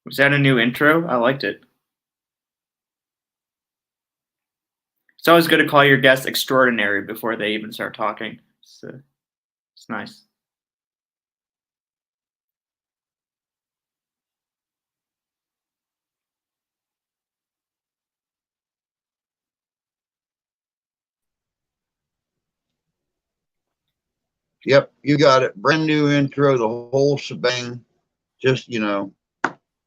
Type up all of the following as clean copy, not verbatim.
Was that a new intro? I liked it. It's always good to call your guests extraordinary before they even start talking. It's nice. Yep, you got it. Brand new intro, the whole shebang. Just,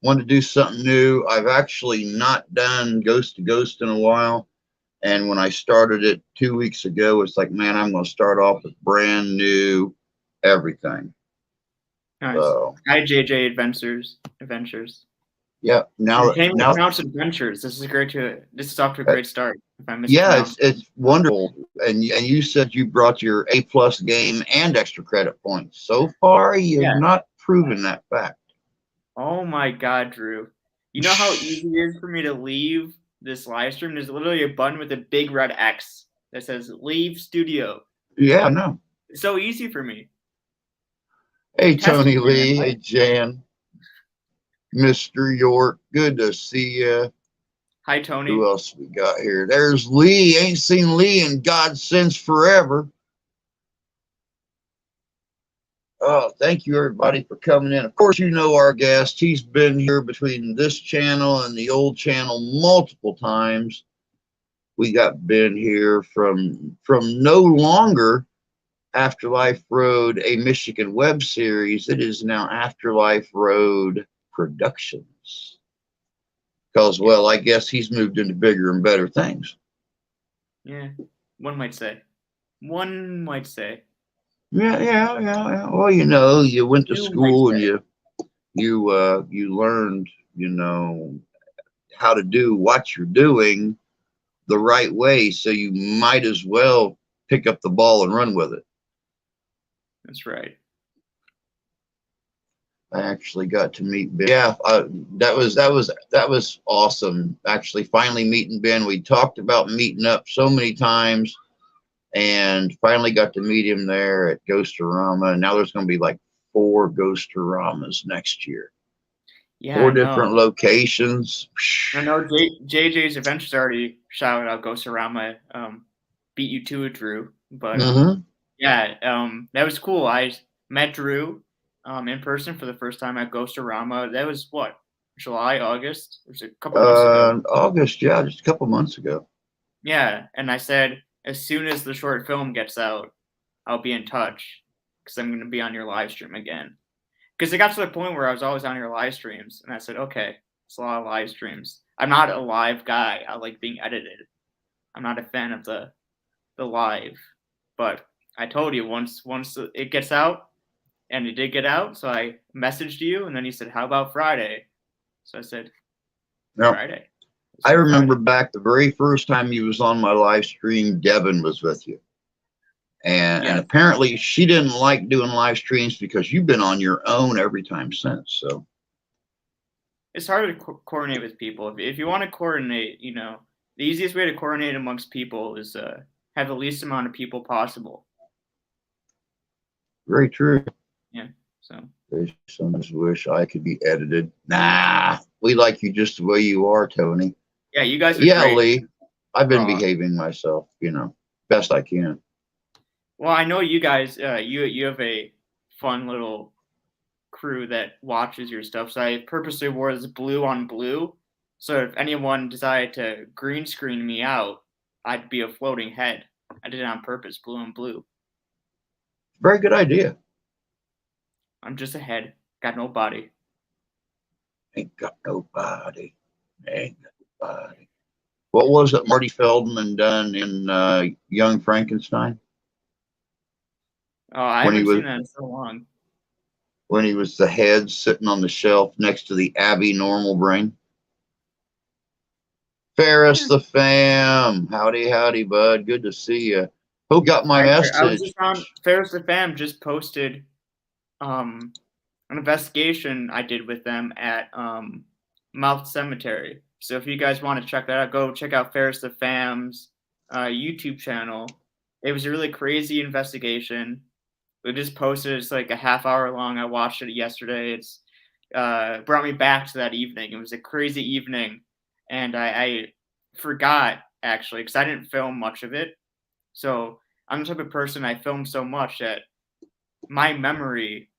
wanted to do something new. I've actually not done Ghost to Ghost in a while. And when I started it 2 weeks ago, it's like, man, I'm going to start off with brand new everything. Nice. So, Hi, JJ Adventures. yeah, You can't even pronounce adventures. This is off to a great start. If I yeah, mispronounce, it's wonderful. And you said you brought your A+ game and extra credit points. So far, you have yeah. not proven that fact. Oh my God, Drew. You know how easy it is for me to leave this live stream? There's literally a button with a big red X that says "Leave Studio." Yeah, I know. It's so easy for me. Hey, Test Tony me, man. Lee. Hey, Jan. Mr. York. Good to see you. Hi, Tony. Who else we got here? There's Lee. Ain't seen Lee in God since forever. Oh, thank you everybody for coming in. Of course, you know our guest. He's been here between this channel and the old channel multiple times. We got Ben here from no longer Afterlife Road, a Michigan web series. It is now Afterlife Road Productions. Because, well, I guess he's moved into bigger and better things. Yeah, one might say. One might say. Yeah. Well, you went to school and you learned, how to do what you're doing the right way. So you might as well pick up the ball and run with it. That's right. I actually got to meet Ben. Yeah, that was awesome. Actually, finally meeting Ben. We talked about meeting up so many times, and finally got to meet him there at Ghostorama. And now there's going to be like 4 Ghostoramas next year. Yeah, 4 I know. different locations. I know JJ's Adventures already shouted out Ghostorama, beat you to it, Drew. But yeah, that was cool. I met Drew in person for the first time at Ghostorama. That was what, July, August? It was a couple months ago. August, yeah, just a couple months ago. Yeah, and I said as soon as the short film gets out, I'll be in touch because I'm going to be on your live stream again. Because it got to the point where I was always on your live streams, and I said, okay, it's a lot of live streams. I'm not a live guy. I like being edited. I'm not a fan of the live. But I told you once it gets out, and it did get out, so I messaged you, and then you said, how about Friday? So I said, Now, Friday. I remember back the very first time you was on my live stream, Devin was with you. And apparently she didn't like doing live streams because you've been on your own every time since. So it's hard to coordinate with people. If you want to coordinate, the easiest way to coordinate amongst people is have the least amount of people possible. Very true. Yeah. So some just wish I could be edited. Nah, we like you just the way you are, Tony. Yeah, you guys are great. Lee. I've been behaving myself, best I can. Well, I know you guys. You have a fun little crew that watches your stuff. So I purposely wore this blue on blue. So if anyone decided to green screen me out, I'd be a floating head. I did it on purpose, blue on blue. Very good idea. I'm just a head. Got no body. Ain't got no body. Ain't got no body. What was it Marty Feldman done in Young Frankenstein? Oh, I haven't seen that in so long. When he was the head sitting on the shelf next to the Abby normal brain. Ferris the fam. Howdy, bud. Good to see you. Who got my message? I was just on Ferris the fam just posted an investigation I did with them at Mouth Cemetery. So if you guys want to check that out, go check out Ferris the fam's YouTube channel. It was a really crazy investigation. We just posted. It's like a half hour long. I watched it yesterday. It's brought me back to that evening. It was a crazy evening, and I forgot actually because I didn't film much of it. So I'm the type of person I film so much that my memory,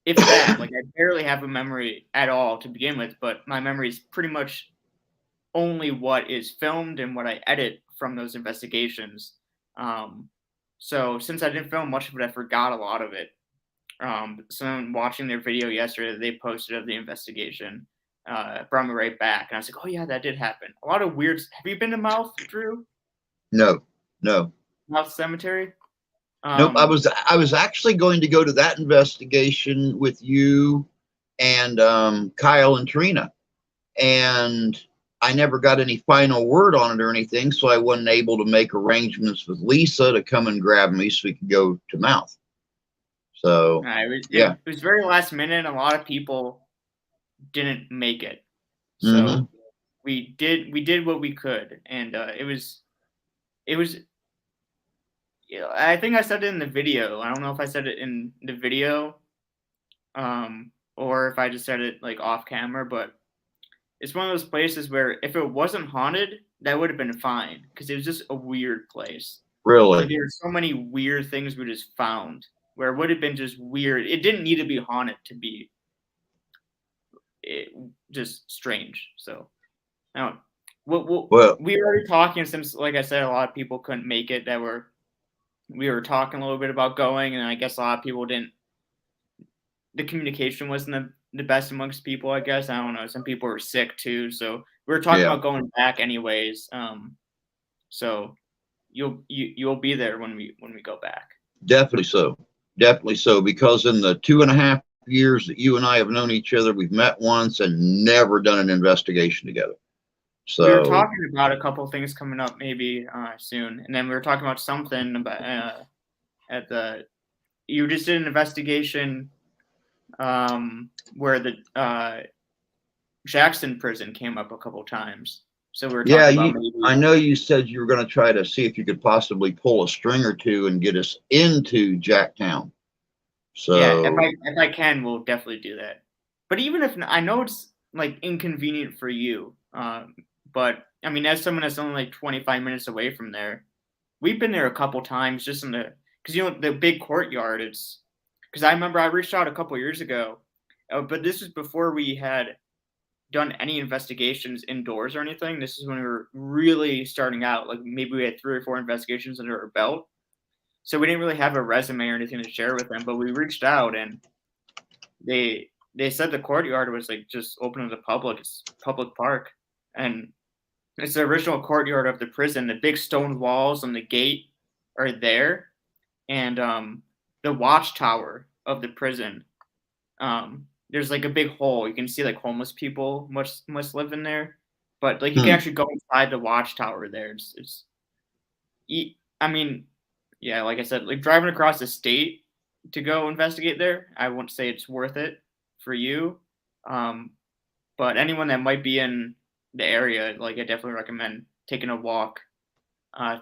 if that, like I barely have a memory at all to begin with, but my memory is pretty much only what is filmed and what I edit from those investigations. Um, so since I didn't film much of it, I forgot a lot of it. Someone watching their video yesterday that they posted of the investigation brought me right back, and I was like, "Oh yeah, that did happen." A lot of weird. Have you been to Mouth, Drew? No, no, Mouth Cemetery? nope. I Um, was I was actually going to go to that investigation with you and Kyle and Trina, and I never got any final word on it or anything, so I wasn't able to make arrangements with Lisa to come and grab me so we could go to Mouth. So yeah. it was very last minute. And a lot of people didn't make it, Hmm. so we did what we could, and it was. Yeah, I think I said it in the video. I don't know if I said it in the video, or if I just said it like off camera, but it's one of those places where if it wasn't haunted, that would have been fine because it was just a weird place. Like Really? there were so many weird things we just found where it would have been just weird. It didn't need to be haunted to be just strange. So now, Well, we were already talking since, like I said, a lot of people couldn't make it. We were talking a little bit about going, and I guess a lot of people didn't. The communication wasn't the best amongst people. I guess I don't know. Some people were sick too, so we were talking yeah, about going back anyways. So you'll be there when we go back. definitely so. Definitely so. Because in the 2.5 years that you and I have known each other, we've met once and never done an investigation together. We were So talking about a couple things coming up maybe soon, and then we were talking about something about at the. You just did an investigation where the Jackson prison came up a couple times. So we were yeah, talking about you. I maybe. know you said you were going to try to see if you could possibly pull a string or two and get us into Jacktown. Yeah, So if I can, we'll definitely do that. But even if I know it's like inconvenient for you, but I mean, as someone that's only like 25 minutes away from there, we've been there a couple times just in the because the big courtyard. It's because I remember I reached out a couple years ago, but this was before we had done any investigations indoors or anything. This is when we were really starting out. Like maybe we had 3 or 4 investigations under our belt. So we didn't really have a resume or anything to share with them, but we reached out and they said the courtyard was like just open to the public. It's public park, and it's the original courtyard of the prison. The big stone walls and the gate are there, and the watchtower of the prison. There's like a big hole. You can see like homeless people must live in there, but like you can hmm. actually go inside the watchtower there. I mean, yeah, like I said, like driving across the state to go investigate there, I wouldn't say it's worth it for you. Um, but anyone that might be in the area, like I definitely recommend taking a walk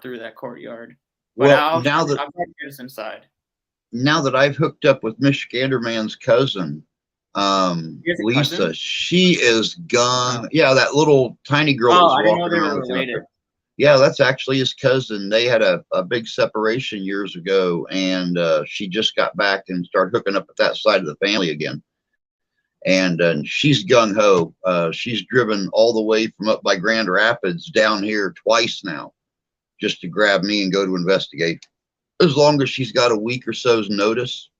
through that courtyard. But Well, now that I'll try to get us inside. I've hooked up with Michigander Man's cousin, You guys a Lisa, cousin? she is Oh. gone. Yeah, that little tiny girl that Oh, was I didn't know walking they around were with him up related. there. Yeah, that's actually his cousin. They had a big separation years ago, and she just got back and started hooking up with that side of the family again. And she's gung ho. She's driven all the way from up by Grand Rapids down here twice now, just to grab me and go to investigate. As long as she's got a week or so's notice,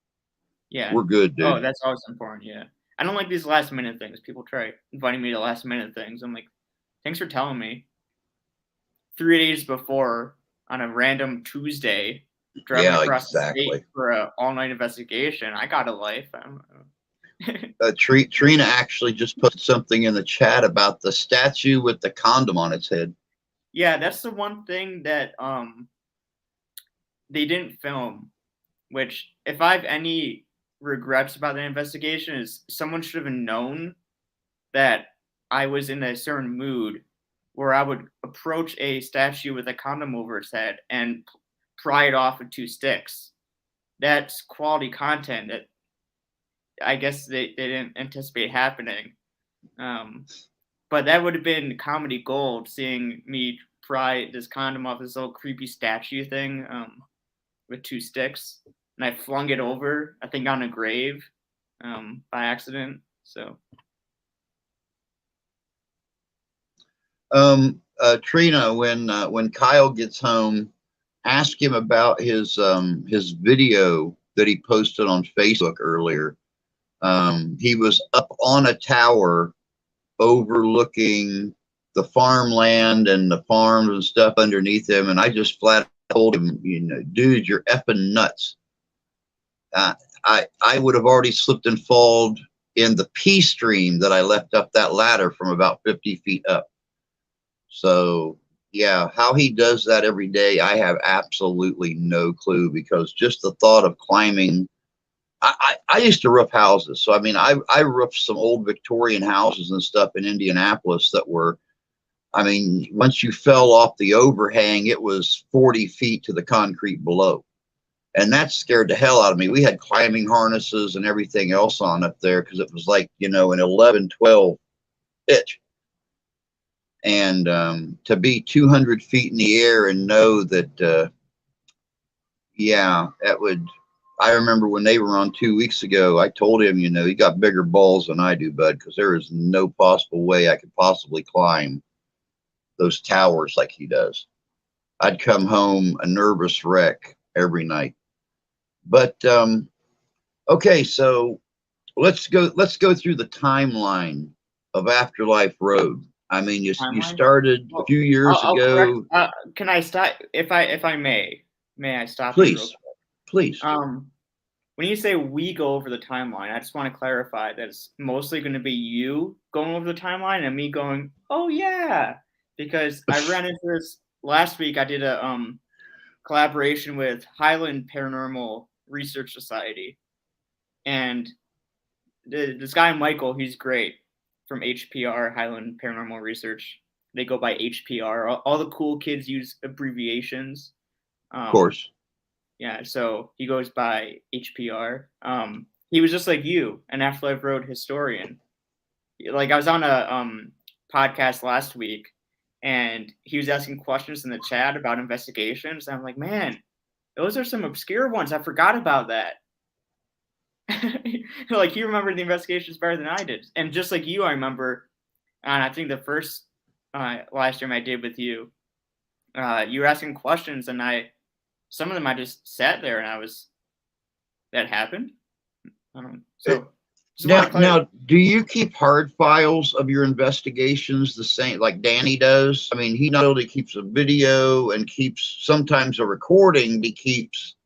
Yeah. we're good, Oh, dude. that's always important. Yeah. I don't like these last minute things. People try inviting me to last minute things. I'm like, thanks for telling me. 3 days before on a random Tuesday, driving Yeah, across the state exactly. for a all night investigation. I got a life. Trina actually just put something in the chat about the statue with the condom on its head. Yeah, that's the one thing that they didn't film. Which, if I have any regrets about the investigation, is someone should have known that I was in a certain mood where I would approach a statue with a condom over its head and pry it off with 2 sticks. That's quality content. That I guess they didn't anticipate happening. But that would have been comedy gold, seeing me pry this condom off this little creepy statue thing with two sticks, and I flung it over, I think, on a grave by accident. So Trina, when Kyle gets home, ask him about his video that he posted on Facebook earlier. He was up on a tower overlooking the farmland and the farms and stuff underneath him, and I just flat told him, dude, you're effing nuts. I would have already slipped and fallen in the pee stream that I left up that ladder from about 50 feet up. So yeah, how he does that every day, I have absolutely no clue, because just the thought of climbing, I used to roof houses. So, I mean, I roofed some old Victorian houses and stuff in Indianapolis that were, I mean, once you fell off the overhang, it was 40 feet to the concrete below. And that scared the hell out of me. We had climbing harnesses and everything else on up there, because it was like, an 11, 12 pitch. And to be 200 feet in the air and know that, yeah, that would, I remember when they were on 2 weeks ago, I told him, you got bigger balls than I do, bud, because there is no possible way I could possibly climb those towers like he does. I'd come home a nervous wreck every night. But okay, so let's go through the timeline of Afterlife Road. I mean, you started a few years ago. Can I stop if I may? May I stop you real Please, quick? please. When you say we go over the timeline, I just want to clarify that it's mostly going to be you going over the timeline and me going, oh yeah, because I ran into this last week. I did a collaboration with Highland Paranormal Research Society, and this guy Michael, he's great, from HPR, Highland Paranormal Research. They go by HPR. All the cool kids use abbreviations. Of course. Yeah, so he goes by HPR. He was just like you, an Afterlife Road historian. Like, I was on a podcast last week, and he was asking questions in the chat about investigations. And I'm like, man, those are some obscure ones. I forgot about that. Like, he remembered the investigations better than I did. And just like you, I remember, and I think the first live stream I did with you, you were asking questions, and some of them I just sat there and that happened. So now, do you keep hard files of your investigations the same like Danny does? I mean, he not only keeps a video and keeps sometimes a recording, but he keeps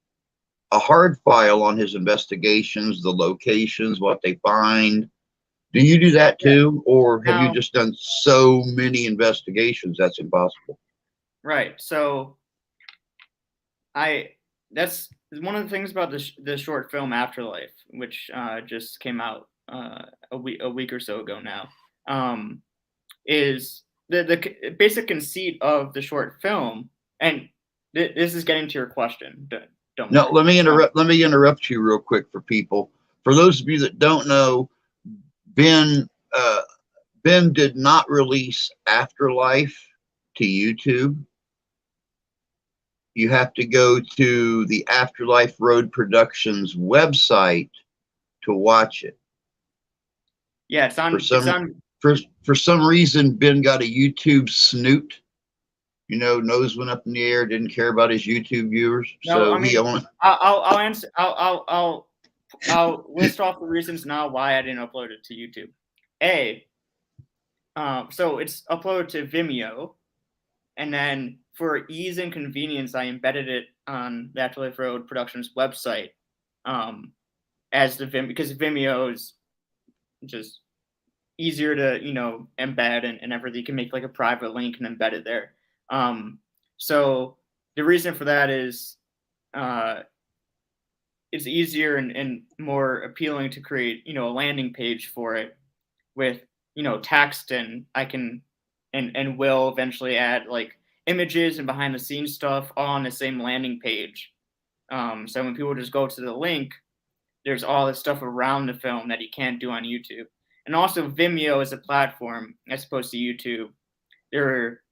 a hard file on his investigations, the locations, what they find. Do you do that too? Yeah. Or have you just done so many investigations that's impossible? Right. So that's one of the things about the short film Afterlife, which just came out a week or so ago now, is the basic conceit of the short film, and this is getting to your question. Don't no, let me interrupt you real quick for people. For those of you that don't know, Ben did not release Afterlife to YouTube. You have to go to the Afterlife Road Productions website to watch it. Yeah, it's on. For some reason, Ben got a YouTube snoot. Nose went up in the air. Didn't care about his YouTube viewers. No, so I mean, I'll answer. I'll list off the reasons now why I didn't upload it to YouTube. So it's uploaded to Vimeo, and then for ease and convenience, I embedded it on the Afterlife Road Productions website as because Vimeo is just easier to embed and everything. You can make like a private link and embed it there. So the reason for that is it's easier and more appealing to create a landing page for it with text, and I can and will eventually add like images and behind the scenes stuff all on the same landing page. So when people just go to the link, there's all this stuff around the film that you can't do on YouTube. And also Vimeo is a platform as opposed to YouTube. There are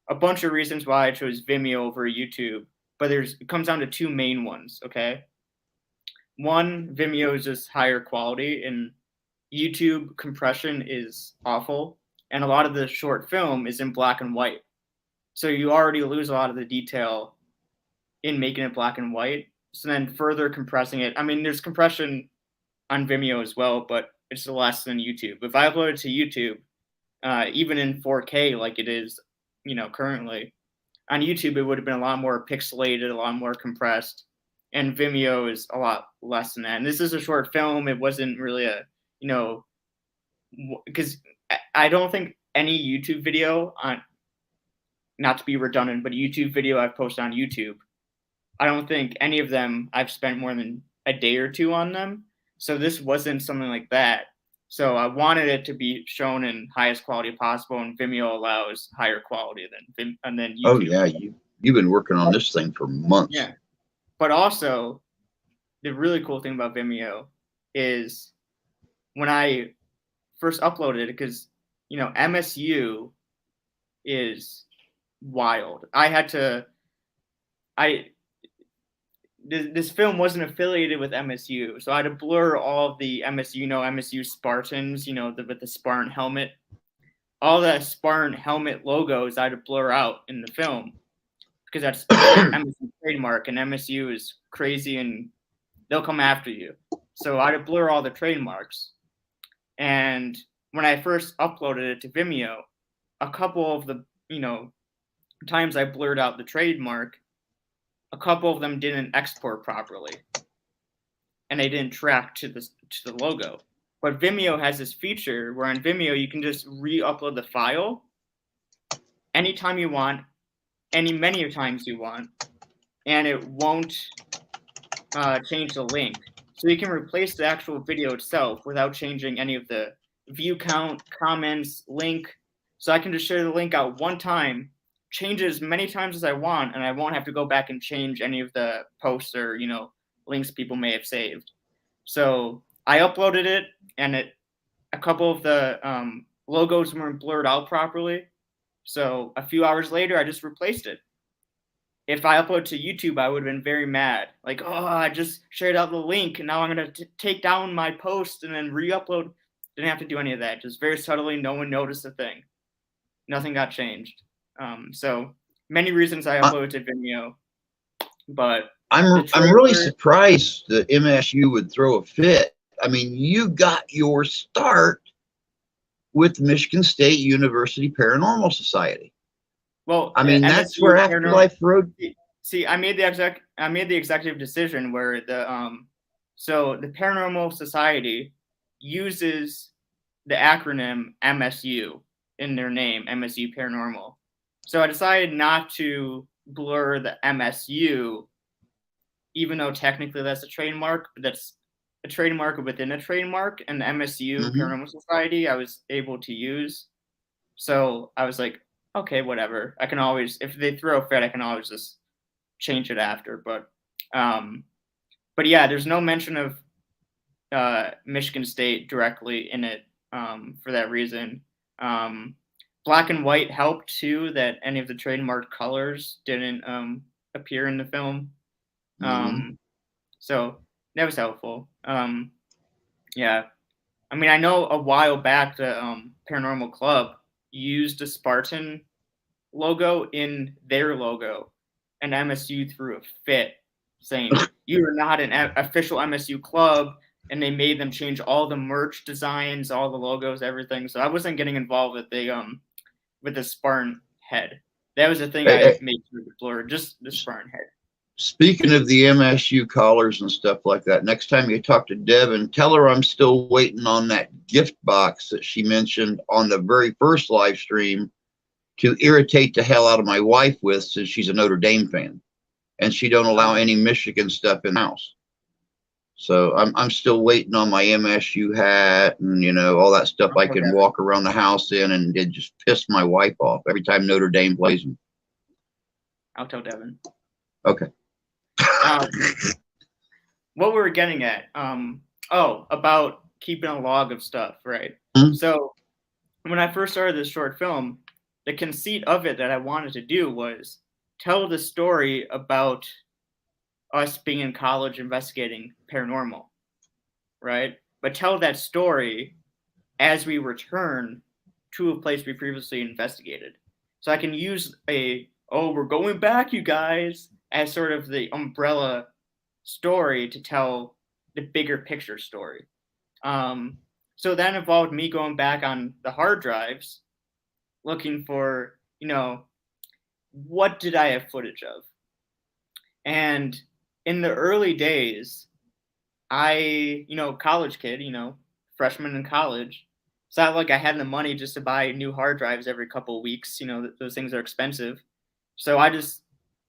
a bunch of reasons why I chose Vimeo over YouTube, but it comes down to two main ones, okay? One, Vimeo is just higher quality, and YouTube compression is awful, and a lot of the short film is in black and white. So you already lose a lot of the detail in making it black and white. So then further compressing it, I mean, there's compression on Vimeo as well, but it's less than YouTube. If I upload it to YouTube, even in 4K like it is, currently, on YouTube it would have been a lot more pixelated, a lot more compressed, and Vimeo is a lot less than that. And this is a short film. It wasn't really because I don't think any YouTube video not to be redundant, but a YouTube video I've posted on YouTube, I don't think any of them I've spent more than a day or two on them. So this wasn't something like that. So I wanted it to be shown in highest quality possible, and Vimeo allows higher quality than YouTube. Oh yeah, you've been working on this thing for months. Yeah, but also the really cool thing about Vimeo is when I first uploaded it, because MSU is wild. This film wasn't affiliated with MSU, so I had to blur all of the MSU, MSU Spartans, with the Spartan helmet. All the Spartan helmet logos I had to blur out in the film because that's MSU trademark, and MSU is crazy and they'll come after you. So I had to blur all the trademarks. And when I first uploaded it to Vimeo, a couple of the, times I blurred out the trademark, a couple of them didn't export properly, and they didn't track to the logo. But Vimeo has this feature where on Vimeo you can just re-upload the file anytime you want, many times you want, and it won't change the link. So you can replace the actual video itself without changing any of the view count, comments, link. So I can just share the link out one time, change it as many times as I want, and I won't have to go back and change any of the posts or links people may have saved. So I uploaded it, and a couple of the logos weren't blurred out properly. So a few hours later, I just replaced it. If I upload to YouTube, I would have been very mad. Like, oh, I just shared out the link, and now I'm going to take down my post and then re-upload. Didn't have to do any of that. Just very subtly, no one noticed a thing. Nothing got changed. So many reasons I uploaded to Vimeo, but I'm really surprised that MSU would throw a fit. I mean, you got your start with Michigan State University Paranormal Society. Well, I mean, that's where Afterlife Road. See, I made the executive decision where so the Paranormal Society uses the acronym MSU in their name, MSU Paranormal. So I decided not to blur the MSU, even though technically that's a trademark, but that's a trademark within a trademark, and the MSU Paranormal Society I was able to use. So I was like, okay, whatever. I can always, if they throw a fit, I can always just change it after. But yeah, there's no mention of Michigan State directly in it for that reason. Black and white helped too, that any of the trademark colors didn't appear in the film. So that was helpful. Yeah. I mean, I know a while back the Paranormal Club used a Spartan logo in their logo, and MSU threw a fit saying, you are not an official MSU club, and they made them change all the merch designs, all the logos, everything. So I wasn't getting involved with the Spartan head. That was the thing I made sure to blur, just the Spartan head. Speaking of the MSU collars and stuff like that, next time you talk to Devin, tell her I'm still waiting on that gift box that she mentioned on the very first live stream to irritate the hell out of my wife with, since she's a Notre Dame fan and she don't allow any Michigan stuff in the house. So I'm still waiting on my MSU hat and all that stuff I can walk around the house in, and it just pissed my wife off every time Notre Dame plays them. I'll tell Devin. Okay. What we were getting at, Oh, about keeping a log of stuff, right? Hmm? So when I first started this short film, the conceit of it that I wanted to do was tell the story about us being in college investigating paranormal, right? But tell that story as we return to a place we previously investigated. So I can use oh, we're going back, you guys, as sort of the umbrella story to tell the bigger picture story. Um, so that involved me going back on the hard drives, looking for, what did I have footage of? And in the early days, college kid, freshman in college. It's not like I had the money just to buy new hard drives every couple of weeks. Those things are expensive. So I just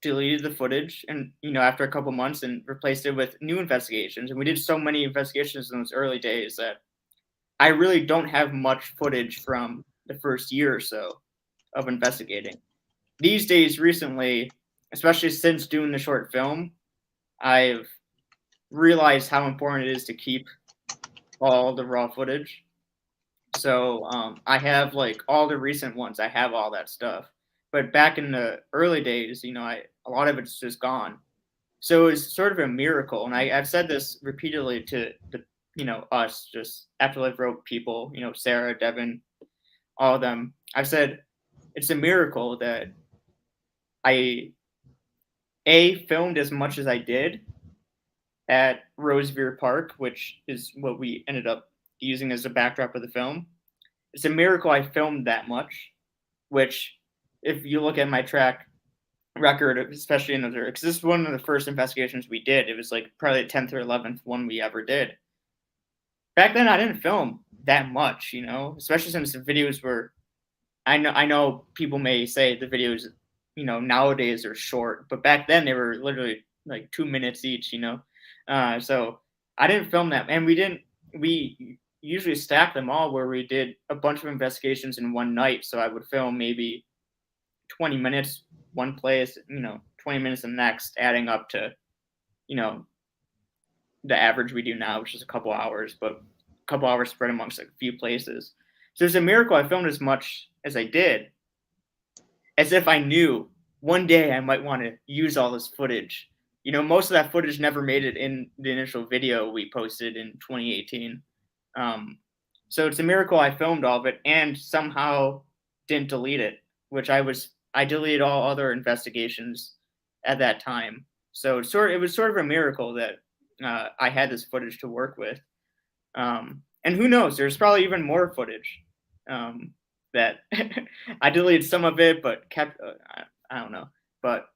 deleted the footage and, after a couple months and replaced it with new investigations. And we did so many investigations in those early days that I really don't have much footage from the first year or so of investigating. These days, recently, especially since doing the short film, I've realized how important it is to keep all the raw footage. So I have like all the recent ones. I have all that stuff. But back in the early days, a lot of it's just gone. So it's sort of a miracle, and I've said this repeatedly to the us just Afterlife Rope people, Sarah, Devin, all of them. I've said it's a miracle that I filmed as much as I did at Rosevere Park, which is what we ended up using as a backdrop of the film. It's a miracle I filmed that much, which, if you look at my track record, especially in other, because this is one of the first investigations we did. It was like probably the 10th or 11th one we ever did. Back then, I didn't film that much, especially since the videos were. I know people may say the videos, nowadays are short, but back then they were literally like 2 minutes each, So I didn't film that, and we didn't. We usually stacked them all where we did a bunch of investigations in one night. So I would film maybe 20 minutes one place, 20 minutes the next, adding up to, you know, the average we do now, which is a couple hours, but a couple hours spread amongst like a few places. So it's a miracle I filmed as much as I did, as if I knew one day I might want to use all this footage. Most of that footage never made it in the initial video we posted in 2018. So it's a miracle I filmed all of it and somehow didn't delete it, which I deleted all other investigations at that time. So it was sort of a miracle that I had this footage to work with. And who knows? There's probably even more footage that I deleted some of it, but kept. I don't know. But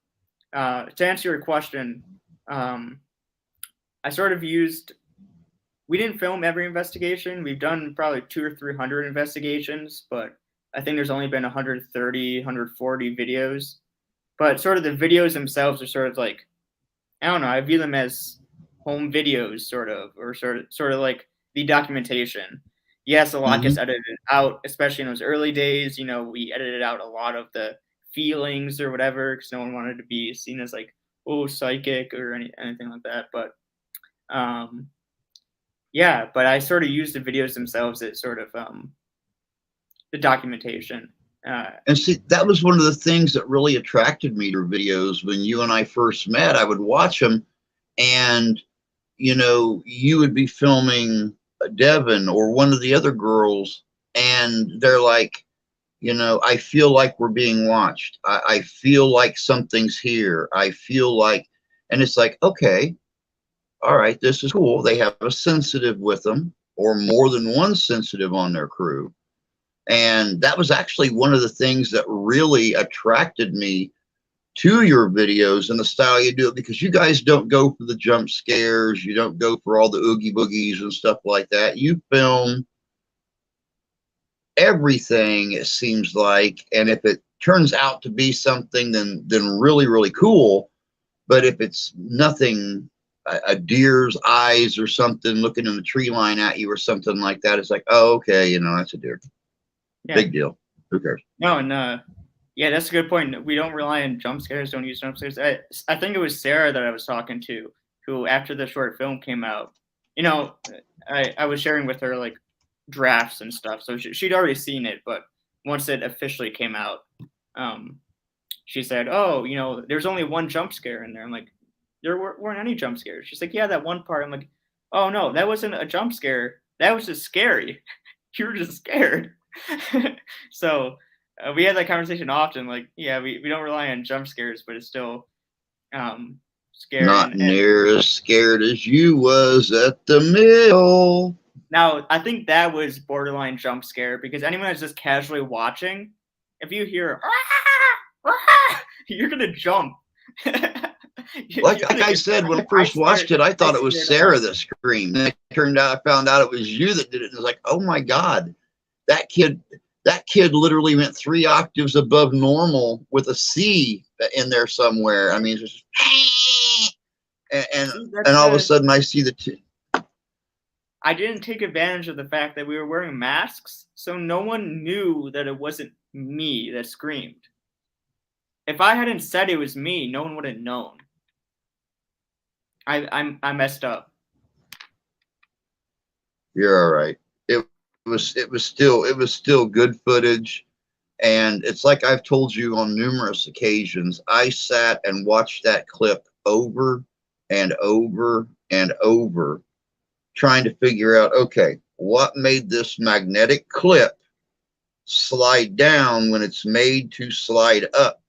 to answer your question, I sort of used. We didn't film every investigation. We've done probably 200 or 300 investigations, but I think there's only been 130, 140 videos. But sort of the videos themselves are sort of like, I don't know. I view them as home videos, sort of, or sort of like the documentation. Yes, a lot gets edited out, especially in those early days. We edited out a lot of the feelings or whatever because no one wanted to be seen as like, oh, psychic or anything like that. But yeah, but I sort of use the videos themselves as sort of the documentation. And see, that was one of the things that really attracted me to your videos. When you and I first met, I would watch them, and you would be filming Devin or one of the other girls, and they're like, I feel like we're being watched. I feel like something's here. I feel like, and it's like, okay, all right, this is cool. They have a sensitive with them, or more than one sensitive on their crew. And that was actually one of the things that really attracted me to your videos and the style you do it, because you guys don't go for the jump scares. You don't go for all the oogie boogies and stuff like that. You film everything, it seems like. And if it turns out to be something, then really, really cool. But if it's nothing, a deer's eyes or something looking in the tree line at you or something like that, it's like, oh, okay, that's a deer. Yeah. Big deal. Who cares? No, and yeah, that's a good point. We don't rely on jump scares. Don't use jump scares. I think it was Sarah that I was talking to, who after the short film came out, you know, I was sharing with her like drafts and stuff, so she'd already seen it, but once it officially came out, um, she said, "Oh, there's only one jump scare in there." I'm like, "There weren't any jump scares." She's like, "Yeah, that one part." I'm like, "Oh no, that wasn't a jump scare. That was just scary. You were just scared." So we had that conversation often. Like, yeah, we don't rely on jump scares, but it's still scary. Not And near as scared as you was at the mill. now I think that was borderline jump scare because anyone that's just casually watching, if you hear, "Ah, ah," you're gonna jump. Like, You're like gonna I get. said, I when I know first watched it, I I thought it was scared a lot. Sarah that screamed. And it turned out, I found out it was you that did it. And it was like, oh my God, that kid, that kid literally went 3 octaves above normal with a C in there somewhere. I mean, just, and, and, See, and that's all of a sudden I see the two. I didn't take advantage of the fact that we were wearing masks, so no one knew that it wasn't me that screamed. If I hadn't said it was me, no one would have known. I messed up. You're all right. It was still good footage. And it's like I've told you on numerous occasions, I sat and watched that clip over and over and over, trying to figure out, okay, what made this magnetic clip slide down when it's made to slide up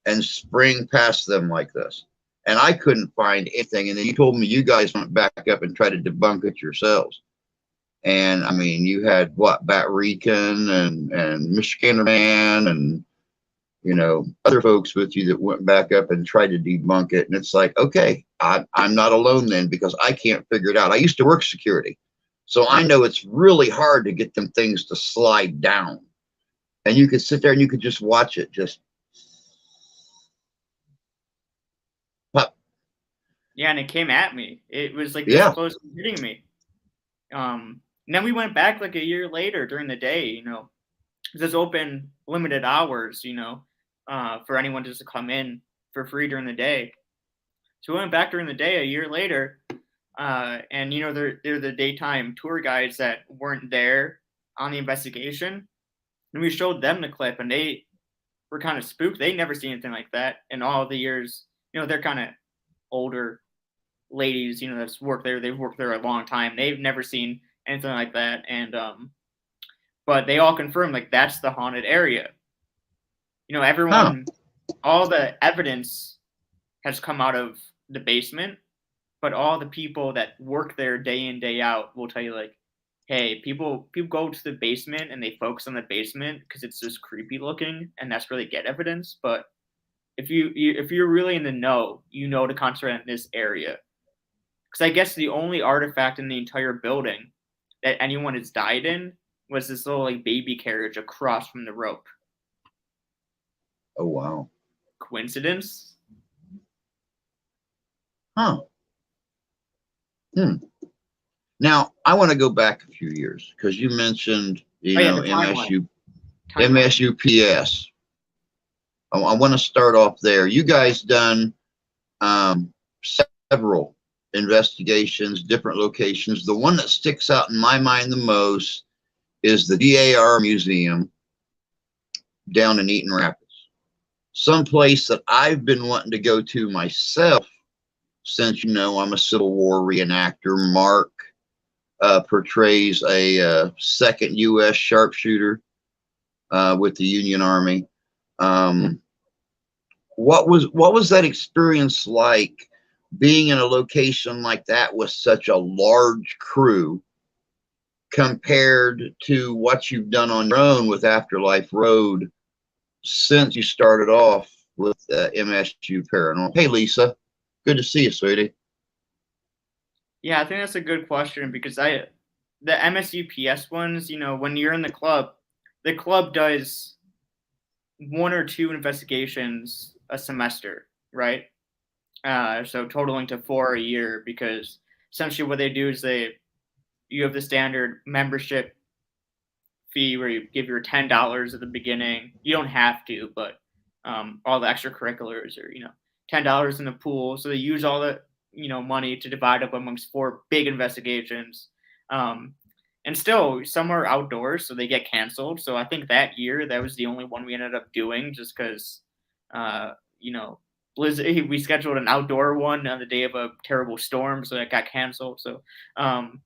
and spring past them like this? And I couldn't find anything. And then you told me you guys went back up and tried to debunk it yourselves. And I mean, you had what, Bat Rican and Michigander Man and other folks with you that went back up and tried to debunk it. And it's like, okay, I'm not alone then because I can't figure it out. I used to work security, so I know it's really hard to get them things to slide down. And you could sit there and you could just watch it just pop. Yeah, and it came at me. It was like this Yeah. close to hitting me. And then we went back like a year later during the day. It's open limited hours. For anyone just to come in for free during the day. So we went back during the day a year later, and they're the daytime tour guides that weren't there on the investigation, and we showed them the clip, and they were kind of spooked. They never seen anything like that in all the years. They're kind of older ladies, that's worked there. They've worked there a long time. They've never seen anything like that, and but they all confirmed like that's the haunted area. Huh. Everyone, all the evidence has come out of the basement, but all the people that work there day in day out will tell you like, hey, people go to the basement and they focus on the basement because it's just creepy looking and that's where they get evidence. But if you're really in the know, to concentrate in this area, because I guess the only artifact in the entire building that anyone has died in was this little like baby carriage across from the rope. Oh, wow. Coincidence? Huh. Now I want to go back a few years because you mentioned, Oh yeah, the timeline. MSUPS. I want to start off there. You guys done several investigations, different locations. The one that sticks out in my mind the most is the DAR Museum down in Eaton Rapids. Someplace that I've been wanting to go to myself since, I'm a Civil War reenactor. Mark portrays a second U.S. sharpshooter with the Union Army. What was that experience like, being in a location like that with such a large crew compared to what you've done on your own with Afterlife Road since you started off with MSU Paranormal? Hey, Lisa, good to see you, sweetie. Yeah, I think that's a good question because the MSUPS ones, when you're in the club does 1 or 2 investigations a semester, right? So totaling to 4 a year, because essentially what they do is you have the standard membership fee where you give your $10 at the beginning. You don't have to, but all the extracurriculars are $10 in the pool. So they use all the money to divide up amongst 4 big investigations. Um, and still, some are outdoors, so they get canceled. So I think that year that was the only one we ended up doing, just because, uh, you know, Blizzard. We scheduled an outdoor one on the day of a terrible storm, so that got canceled. Um,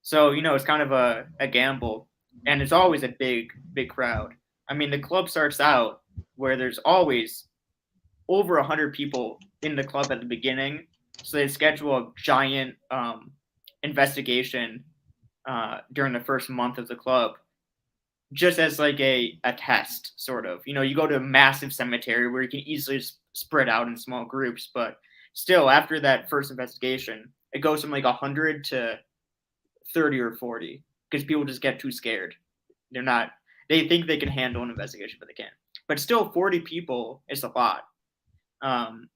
it's kind of a gamble, and it's always a big crowd. I mean, the club starts out where there's always over 100 people in the club at the beginning, so they schedule a giant investigation during the first month of the club, just as like a test, sort of. You go to a massive cemetery where you can easily spread out in small groups, but still, after that first investigation, it goes from like 100 to 30 or 40 because people just get too scared. They're not. They think they can handle an investigation, but they can't. But still, 40 people is a lot. Um,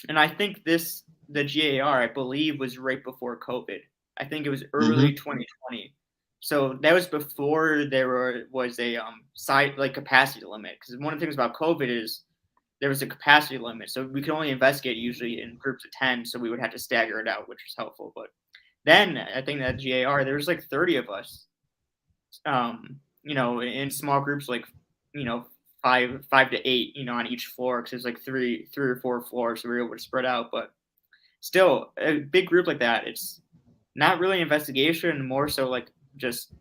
and I think the GAR, I believe, was right before COVID. I think it was early Mm-hmm. 2020. So that was before was a site like capacity limit. Because one of the things about COVID is there was a capacity limit, so we could only investigate usually in groups of 10. So we would have to stagger it out, which was helpful. But then I think that GAR, there was like 30 of us, in small groups, like, 5 to 8, on each floor, because there's like three or four floors, so we were able to spread out. But still, a big group like that, it's not really an investigation, more so like just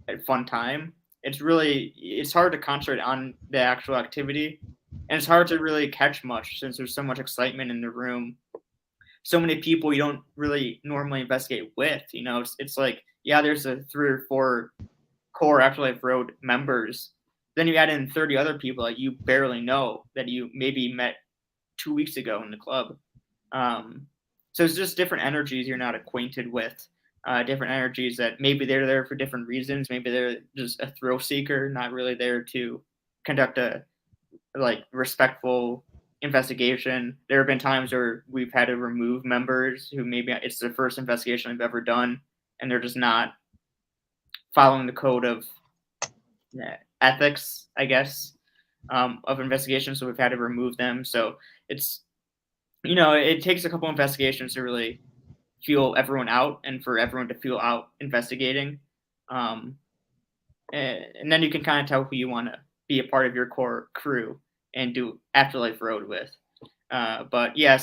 a fun time. It's hard to concentrate on the actual activity, and it's hard to really catch much since there's so much excitement in the room, so many people you don't really normally investigate with. It's like, yeah, there's a 3 or 4 core Afterlife Road members. Then you add in 30 other people that you barely know, that you maybe met 2 weeks ago in the club. So it's just different energies you're not acquainted with, different energies that maybe they're there for different reasons. Maybe they're just a thrill seeker, not really there to conduct a respectful investigation. There have been times where we've had to remove members who maybe it's their first investigation they've ever done, and they're just not following the code of ethics, I guess, of investigation. So we've had to remove them. So it's it takes a couple investigations to really feel everyone out, and for everyone to feel out investigating. Um, and then you can kind of tell who you want to be a part of your core crew and do Afterlife Road with. But yeah,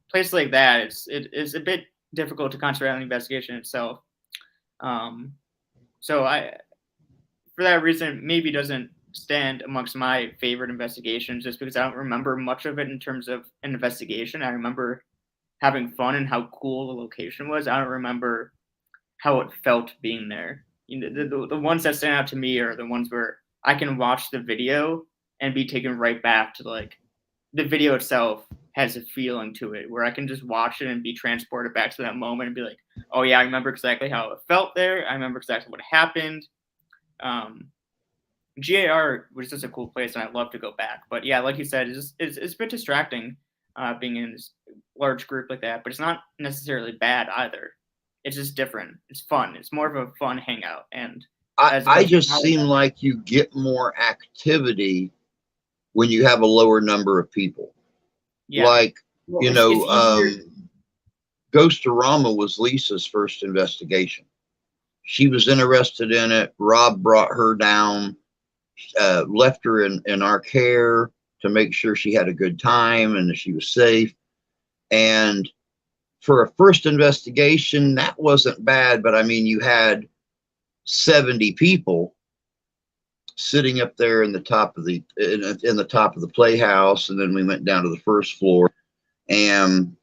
places like that, it's a bit difficult to concentrate on the investigation itself. So for that reason, maybe doesn't stand amongst my favorite investigations, just because I don't remember much of it in terms of an investigation. I remember having fun and how cool the location was. I don't remember how it felt being there. The ones that stand out to me are the ones where I can watch the video and be taken right back to, like, the video itself has a feeling to it, where I can just watch it and be transported back to that moment and be like, oh yeah, I remember exactly how it felt there. I remember exactly what happened. GAR was just a cool place, and I'd love to go back. But yeah, like you said, it's a bit distracting being in this large group like that, but it's not necessarily bad either. It's just different. It's fun. It's more of a fun hangout, and as I opposed to just seem like you get more activity when you have a lower number of people. yeah, Like, well, it's easier. Ghost-orama was Lisa's first investigation. She was interested in it. Rob brought her down, left her in our care to make sure she had a good time and that she was safe. And for a first investigation, that wasn't bad. But I mean, you had 70 people sitting up there in the top of in the top of the playhouse, and then we went down to the first floor, and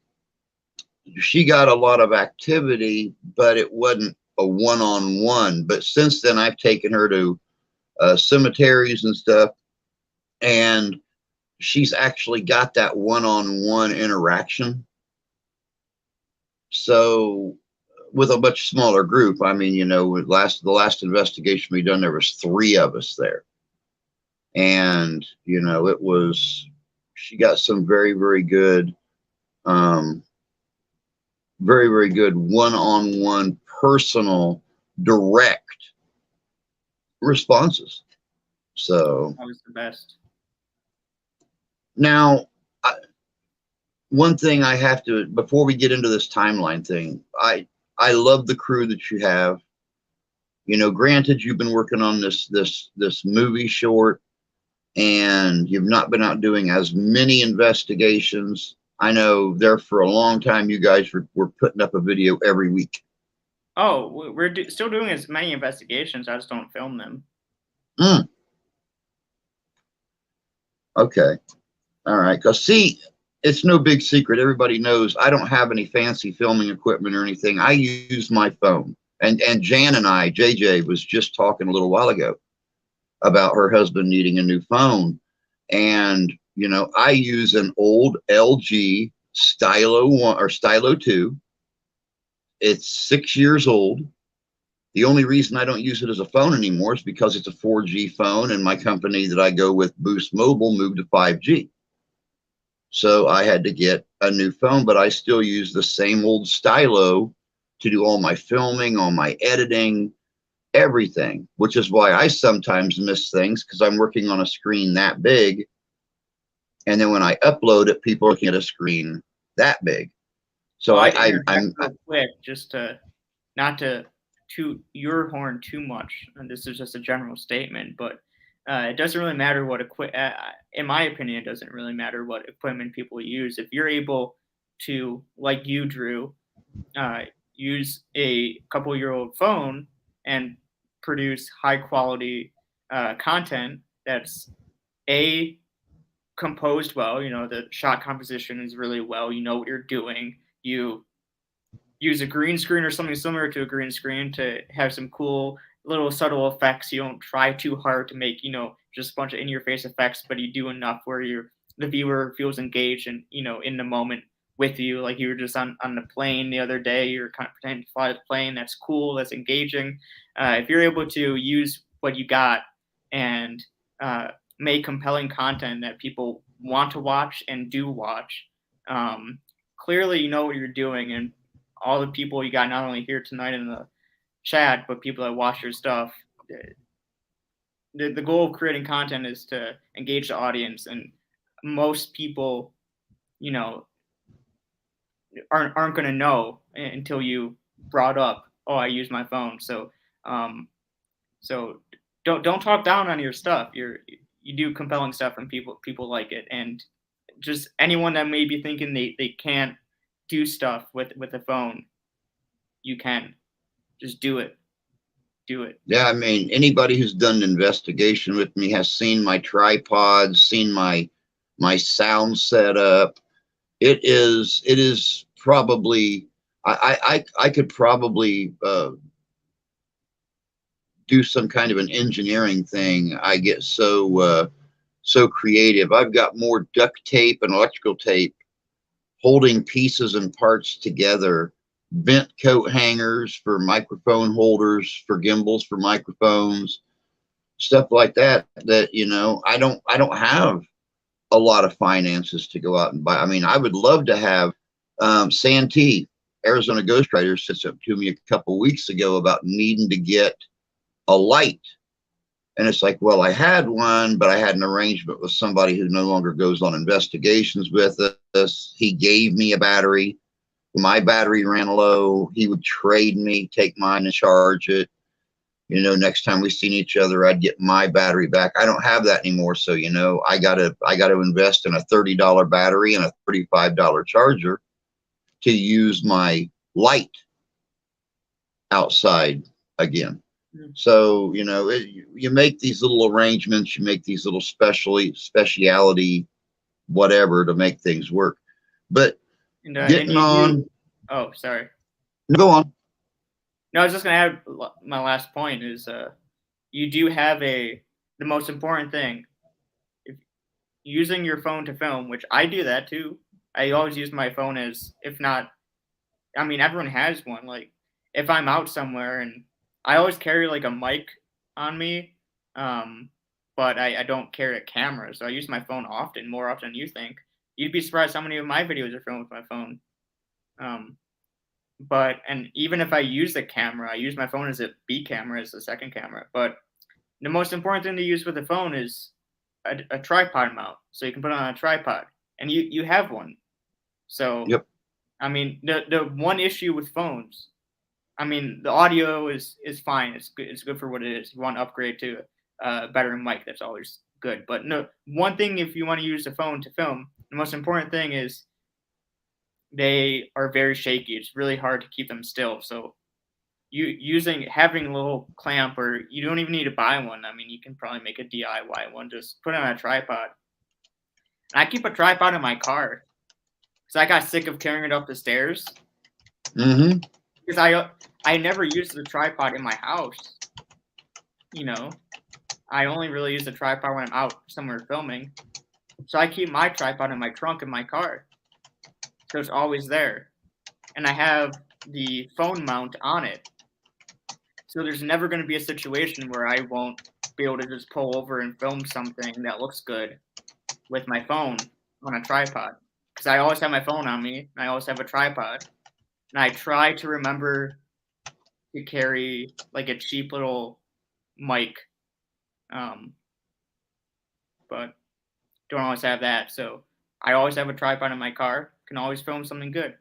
she got a lot of activity, but it wasn't a one-on-one. But since then, I've taken her to cemeteries and stuff, and she's actually got that one-on-one interaction. So with a much smaller group, I mean, the last investigation we done, there was 3 of us there, and it was, she got some very, very good, very, very good one-on-one, personal, direct responses. So That was the best. now, one thing I have to, before we get into this timeline thing, I love the crew that you have. You know, granted, you've been working on this movie short, and you've not been out doing as many investigations. I know there for a long time, you guys were putting up a video every week. Oh, we're still doing as many investigations. I just don't film them. Mm, okay. All right. Because, see, it's no big secret. Everybody knows I don't have any fancy filming equipment or anything. I use my phone. And Jan and I, JJ, was just talking a little while ago about her husband needing a new phone. And, you know, I use an old LG Stylo 1 or Stylo 2. It's 6 years old. The only reason I don't use it as a phone anymore is because it's a 4G phone, and my company that I go with, Boost Mobile, moved to 5G. So I had to get a new phone, but I still use the same old stylo to do all my filming, all my editing, everything, which is why I sometimes miss things because I'm working on a screen that big. And then when I upload it, people are looking at a screen that big. So Well, I, I'd I interject I'm real quick, just to not to toot your horn too much, and this is just a general statement, but it doesn't really matter what in my opinion, it doesn't really matter what equipment people use. If you're able to, like you, Drew, uh, use a couple-year-old phone and produce high quality content that's a composed well, you know, the shot composition is really well, you know what you're doing, you use a green screen or something similar to a green screen to have some cool little subtle effects. You don't try too hard to make, you know, just a bunch of in your face effects, but you do enough where the viewer feels engaged and, you know, in the moment with you. Like you were just on the plane the other day, you're kind of pretending to fly the plane. That's cool. That's engaging. If you're able to use what you got and make compelling content that people want to watch and do watch, clearly you know what you're doing, and all the people you got not only here tonight in the chat, but people that watch your stuff. The goal of creating content is to engage the audience, and most people, you know, aren't going to know until you brought up, oh, I use my phone. Um, so don't talk down on your stuff. You do compelling stuff, and people like it. And just anyone that may be thinking they can't do stuff with a phone, you can. Just do it. Do it. Yeah, I mean, anybody who's done an investigation with me has seen my tripods, seen my sound setup. It is probably I could probably do some kind of an engineering thing. I get so creative. I've got more duct tape and electrical tape holding pieces and parts together, bent coat hangers for microphone holders, for gimbals, for microphones, stuff like that. That, you know, I don't have a lot of finances to go out and buy. I mean, I would love to have Santee, Arizona Ghostwriter, sits up to me a couple weeks ago about needing to get a light. And it's like, well, I had one, but I had an arrangement with somebody who no longer goes on investigations with us. He gave me a battery. My battery ran low. He would trade me, take mine and charge it. You know, next time we seen each other, I'd get my battery back. I don't have that anymore. So, you know, I gotta invest in a $30 battery and a $35 charger to use my light outside again. So, you know, you make these little arrangements, you make these little speciality, whatever, to make things work. But And getting you do. on, Oh, sorry. go on. No, I was just gonna add my last point is you do have the most important thing. If using your phone to film, which I do that too. I always use my phone as, if not, I mean, everyone has one. Like, if I'm out somewhere, and I always carry like a mic on me, um, but I don't carry a camera, so I use my phone often, more often than you think. You'd be surprised how many of my videos are filmed with my phone. Um, and even if I use the camera, I use my phone as a B camera, as the second camera. But the most important thing to use with the phone is a tripod mount, so you can put it on a tripod, and you have one. So, Yep. I mean, the one issue with phones, I mean, the audio is fine. It's good. It's good for what it is. You want to upgrade to a better mic. That's always good. But no, one thing if you want to use a phone to film, the most important thing is they are very shaky. It's really hard to keep them still. So having a little clamp, or you don't even need to buy one. I mean, you can probably make a DIY one. Just put it on a tripod. And I keep a tripod in my car because I got sick of carrying it up the stairs. Mm-hmm. Because I never used the tripod in my house. You know, I only really use the tripod when I'm out somewhere filming. So I keep my tripod in my trunk in my car. So it's always there. And I have the phone mount on it. So there's never going to be a situation where I won't be able to just pull over and film something that looks good with my phone on a tripod. Because I always have my phone on me, and I always have a tripod. And I try to remember to carry like a cheap little mic, but don't always have that. So I always have a tripod in my car. Can always film something good.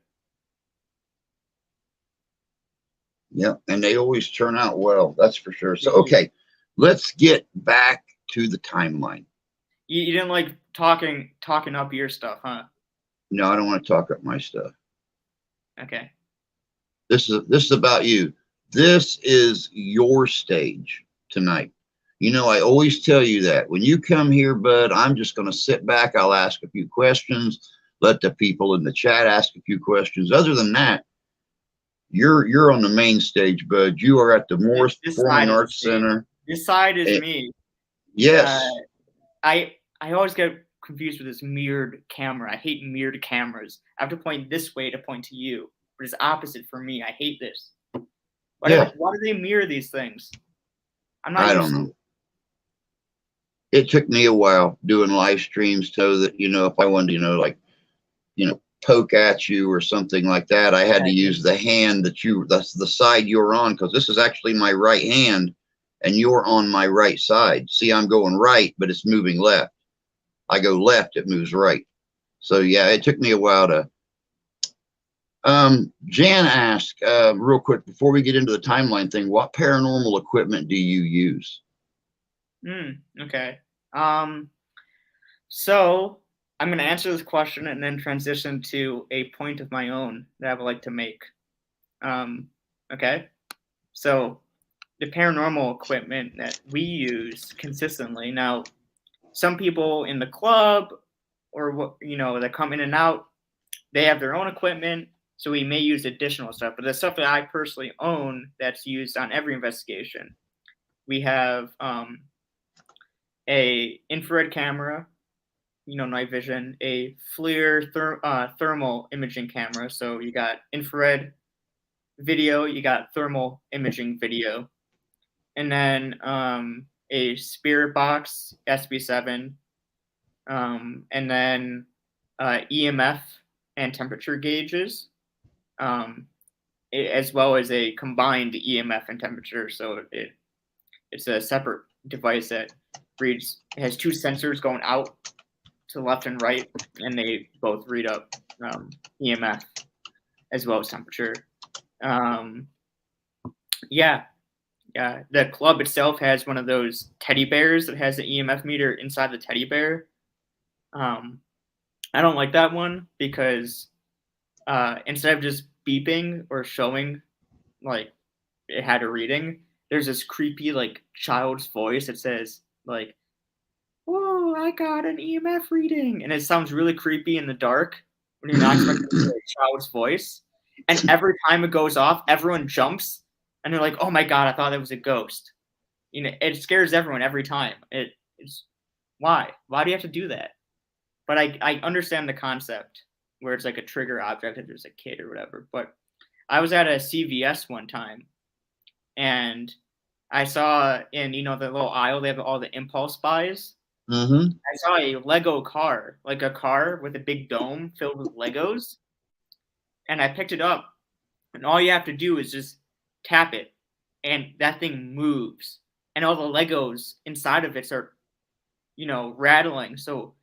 Yep. And they always turn out well. That's for sure. So, okay, let's get back to the timeline. You didn't like talking up your stuff, huh? No, I don't want to talk up my stuff. Okay. This is about you. This is your stage tonight. You know, I always tell you that when you come here, bud, I'm just going to sit back. I'll ask a few questions. Let the people in the chat ask a few questions. Other than that, you're on the main stage, bud. You are at the Morris Performing Arts Center. This side is me. Yes. I always get confused with this mirrored camera. I hate mirrored cameras. I have to point this way to point to you, but it's opposite for me. I hate this. Why do they mirror these things? I don't know. It took me a while doing live streams so that, you know, if I wanted to, you know, poke at you or something like that, I had to use the hand that's the side you're on, because this is actually my right hand and you're on my right side. See, I'm going right, but it's moving left. I go left, it moves right. So yeah, it took me a while to. Jan asked, real quick before we get into the timeline thing, what paranormal equipment do you use? Okay. So I'm going to answer this question and then transition to a point of my own that I would like to make. Okay. So the paranormal equipment that we use consistently. Now, some people in the club or, you know, that come in and out, they have their own equipment. So we may use additional stuff, but the stuff that I personally own that's used on every investigation, we have a infrared camera, you know, night vision, a FLIR thermal imaging camera. So you got infrared video, you got thermal imaging video, and then a Spirit Box SB7, and then EMF and temperature gauges, as well as a combined EMF and temperature. So it's a separate device that has two sensors going out to left and right, and they both read up EMF as well as temperature. The club itself has one of those teddy bears that has the EMF meter inside the teddy bear. I don't like that one because instead of just beeping or showing like it had a reading, there's this creepy like child's voice that says like, "Whoa, I got an EMF reading," and it sounds really creepy in the dark when you're not expecting to hear a child's voice. And every time it goes off, everyone jumps and they're like, "Oh my god, I thought that was a ghost." You know, it scares everyone every time. It's why? Why do you have to do that? But I understand the concept where it's like a trigger object if there's a kid or whatever. But I was at a CVS one time, and I saw in, you know, the little aisle they have all the impulse buys. Mm-hmm. I saw a Lego car, like a car with a big dome filled with Legos, and I picked it up, and all you have to do is just tap it, and that thing moves, and all the Legos inside of it start, you know, rattling. So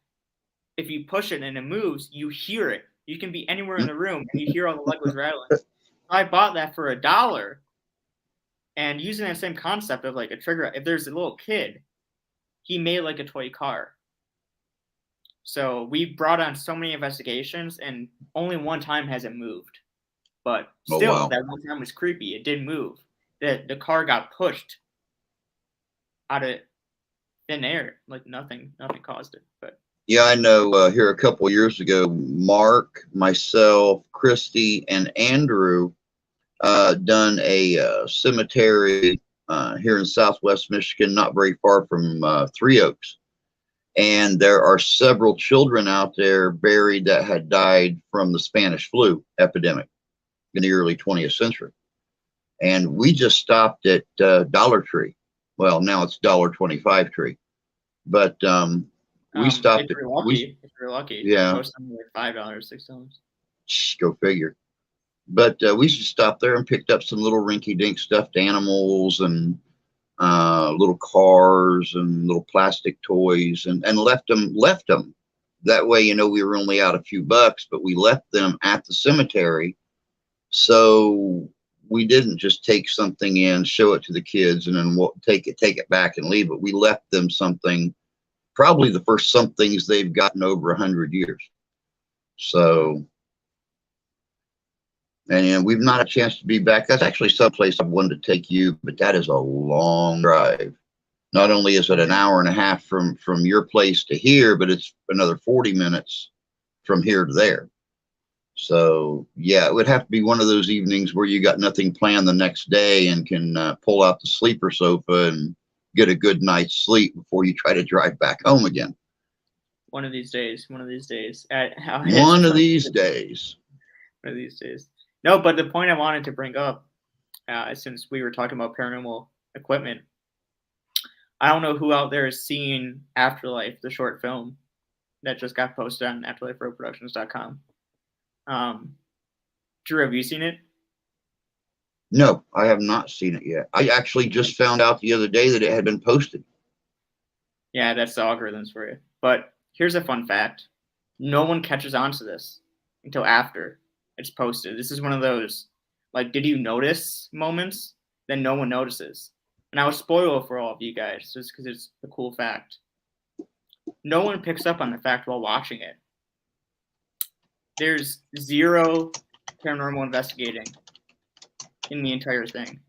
if you push it and it moves, you hear it You can be anywhere in the room and you hear all the Legos rattling. I bought that for $1, and using that same concept of like a trigger. If there's a little kid, he made like a toy car. So we brought on so many investigations, and only one time has it moved. But Oh, still, wow. that one time was creepy. It did move. The car got pushed out of thin air, like nothing caused it. But Yeah, I know. Here a couple years ago, Mark, myself, Christy, and Andrew done a cemetery here in Southwest Michigan, not very far from Three Oaks. And there are several children out there buried that had died from the Spanish flu epidemic in the early 20th century. And we just stopped at Dollar Tree. Well, now it's $1.25 tree. But we stopped if at, you're lucky, yeah, most of them are like $5, $6. go figure. But we just stopped there and picked up some little rinky-dink stuffed animals and little cars and little plastic toys, and left them. That way, we were only out a few bucks, but we left them at the cemetery. So we didn't just take something in, show it to the kids, and then take it back and leave it. We left them something, probably the first somethings they've gotten over 100 years. So, and we've not had a chance to be back. That's actually someplace I wanted to take you, but that is a long drive. Not only is it an hour and a half from your place to here, but it's another 40 minutes from here to there. So yeah, it would have to be one of those evenings where you got nothing planned the next day and can pull out the sleeper sofa and get a good night's sleep before you try to drive back home again. One of these days. One of these days. One of these days. No, but the point I wanted to bring up, since we were talking about paranormal equipment, I don't know who out there has seen Afterlife, the short film that just got posted on afterliferoadproductions.com. Drew, have you seen it? No, I have not seen it yet. I actually just found out the other day that it had been posted. Yeah, that's the algorithms for you. But here's a fun fact. No one catches on to this until after it's posted. This is one of those, like, did you notice moments that no one notices? And I will spoil it for all of you guys just because it's a cool fact. No one picks up on the fact while watching it. There's zero paranormal investigating in the entire thing.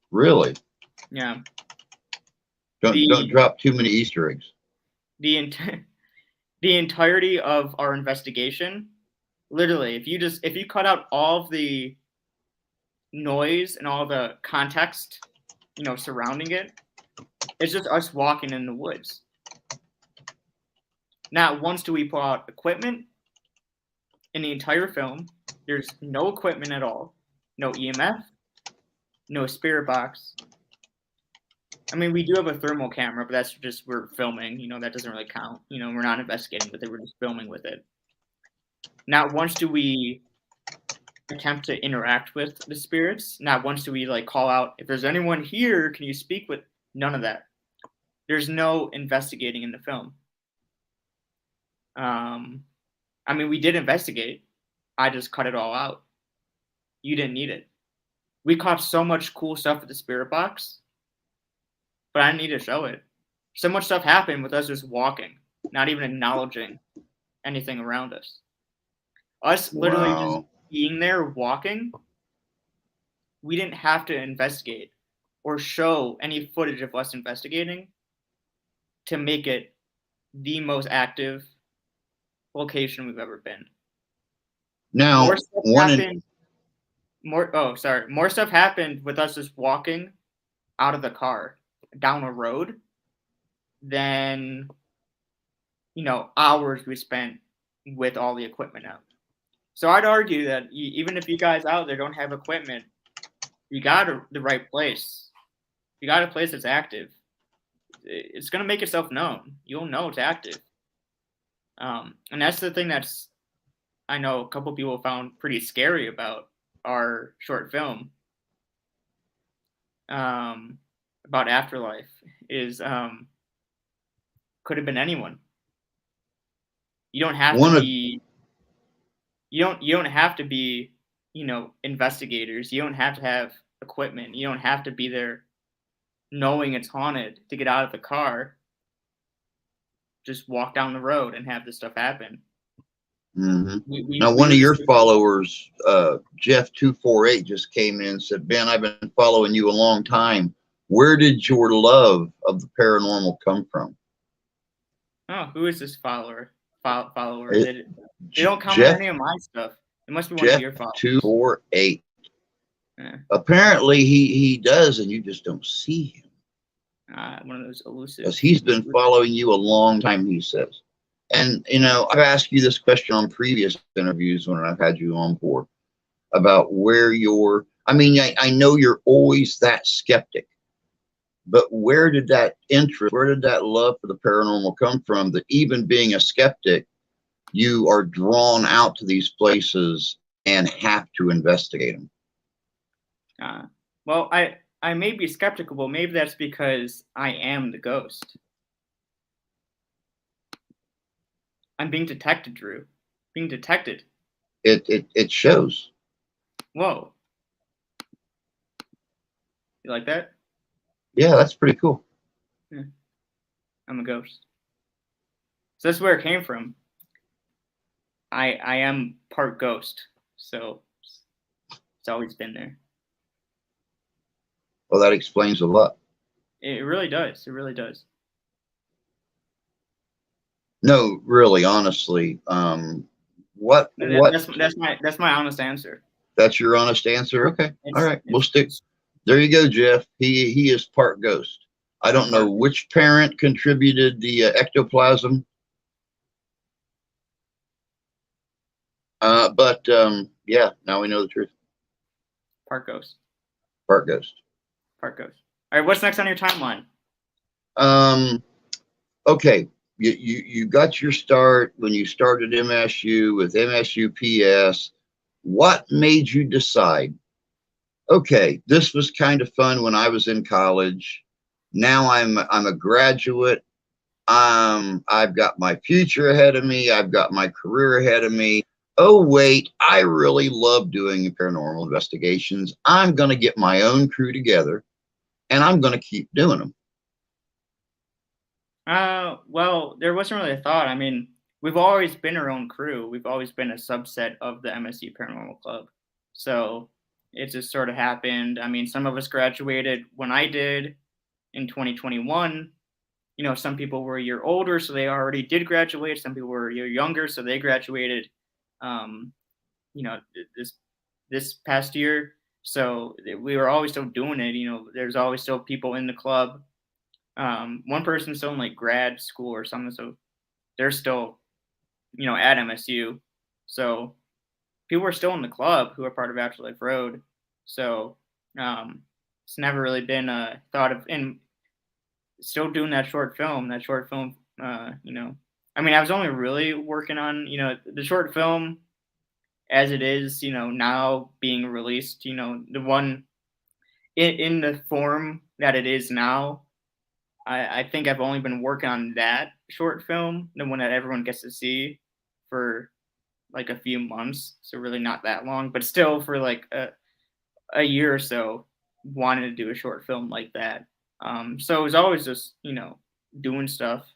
Really? Yeah. Don't drop too many Easter eggs. The entirety of our investigation, literally, if you cut out all of the noise and all the context, surrounding it, it's just us walking in the woods. Not once do we pull out equipment in the entire film. There's no equipment at all. No EMF, no spirit box. I mean, we do have a thermal camera, but that's just we're filming. That doesn't really count. We're not investigating with it. We're just filming with it. Not once do we attempt to interact with the spirits. Not once do we call out, if there's anyone here, can you speak with? None of that. There's no investigating in the film. I mean, we did investigate. I just cut it all out. You didn't need it. We caught so much cool stuff with the spirit box, but I didn't need to show it. So much stuff happened with us just walking, not even acknowledging anything around us. Us literally just being there walking, we didn't have to investigate or show any footage of us investigating to make it the most active location we've ever been. Now, more stuff happened with us just walking out of the car down a road than hours we spent with all the equipment out. So I'd argue that even if you guys out there don't have equipment, you got the right place. You got a place that's active. It's gonna make itself known. You'll know it's active. And that's the thing that's I know a couple people found pretty scary about our short film about Afterlife is Could have been anyone. You don't have to One of be. You don't have to be. Investigators. You don't have to have equipment. You don't have to be there knowing it's haunted to get out of the car. Just walk down the road and have this stuff happen. mhm. We we, Now, we one were of your just followers, Jeff248, just came in and said, Ben, I've been following you a long time. Where did your love of the paranormal come from? oh, who is this follower? It, They don't comment Jeff any of my stuff. It must be one of Jeff your followers. 248. Yeah. Apparently he does, and you just don't see him. One of those elusive. Because he's been following you a long time, he says. And, I've asked you this question on previous interviews when I've had you on board about where I know you're always that skeptic, but where did that interest, where did that love for the paranormal come from, that even being a skeptic, you are drawn out to these places and have to investigate them? Well, I may be skeptical, but maybe that's because I am the ghost. I'm being detected, Drew. Being detected. It shows. Whoa. You like that? Yeah, that's pretty cool. Yeah. I'm a ghost. So that's where it came from. I am part ghost, so it's always been there. Well, that explains a lot. It really does. It really does. No, really, honestly, what That's my honest answer. that's your honest answer? Okay, all It's right, we'll it's, stick. it's There you go, Jeff. He is part ghost. I I'm don't know part. which parent contributed the ectoplasm, but yeah, now we know the truth. Part ghost. Part ghost. Part ghost. All right, what's next on your timeline? Okay, you got your start when you started MSU with MSUPS. What made you decide, okay, this was kind of fun when I was in college. Now I'm a graduate. I've got my future ahead of me. I've got my career ahead of me. Oh wait, I really love doing paranormal investigations. I'm going to get my own crew together, and I'm going to keep doing them. Well, there wasn't really a thought. I mean, we've always been our own crew. We've always been a subset of the MSU Paranormal Club. So it just sort of happened. I mean, some of us graduated when I did in 2021. Some people were a year older, so they already did graduate. Some people were a year younger, so they graduated, um, this past year. So we were always still doing it. There's always still people in the club. One person's still in like grad school or something, so they're still, at MSU. So people are still in the club who are part of Afterlife Road. So it's never really been a thought of, and still doing that short film. I mean, I was only really working on, the short film as it is, now being released, the one in the form that it is now. I think I've only been working on that short film, the one that everyone gets to see, for like a few months. So really not that long, but still for like a year or so, wanted to do a short film like that. So it was always just, doing stuff.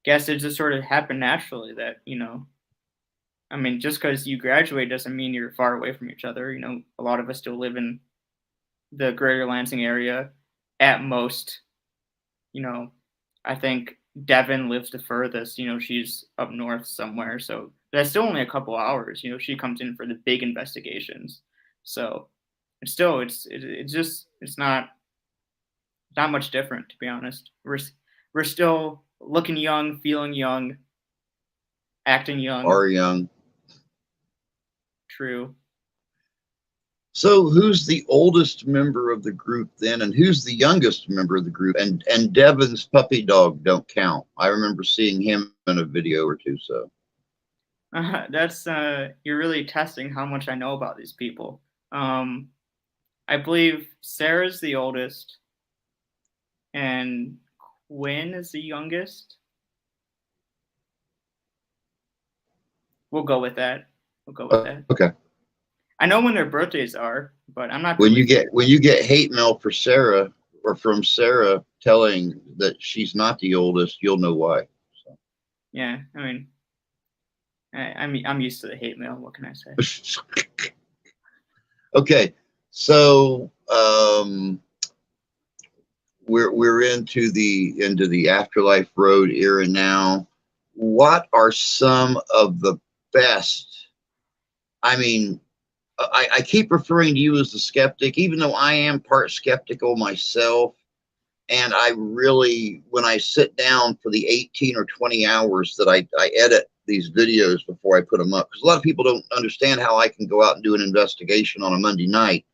Guess it just sort of happened naturally that, I mean, just because you graduate doesn't mean you're far away from each other. A lot of us still live in the greater Lansing area at most. I think Devin lives the furthest. She's up north somewhere, so that's still only a couple hours. She comes in for the big investigations, so it's not much different, to be honest. We're still looking young, feeling young, acting young. Are young. True. So who's the oldest member of the group then, and who's the youngest member of the group? And Devin's puppy dog don't count. I remember seeing him in a video or two. So That's you're really testing how much I know about these people. I believe Sarah's the oldest, and When is the youngest? We'll go with that. We'll go with that. Okay. I know when their birthdays are, but I'm not good When with you get hate mail for Sarah or from Sarah telling that she's not the oldest, you'll know why. So. Yeah, I mean, I'm used to the hate mail. What can I say? Okay, so we're into the afterlife road era now. What are some of the best? I mean, I keep referring to you as the skeptic, even though I am part skeptical myself. And I really, when I sit down for the 18 or 20 hours that I edit these videos before I put them up, because a lot of people don't understand how I can go out and do an investigation on a Monday night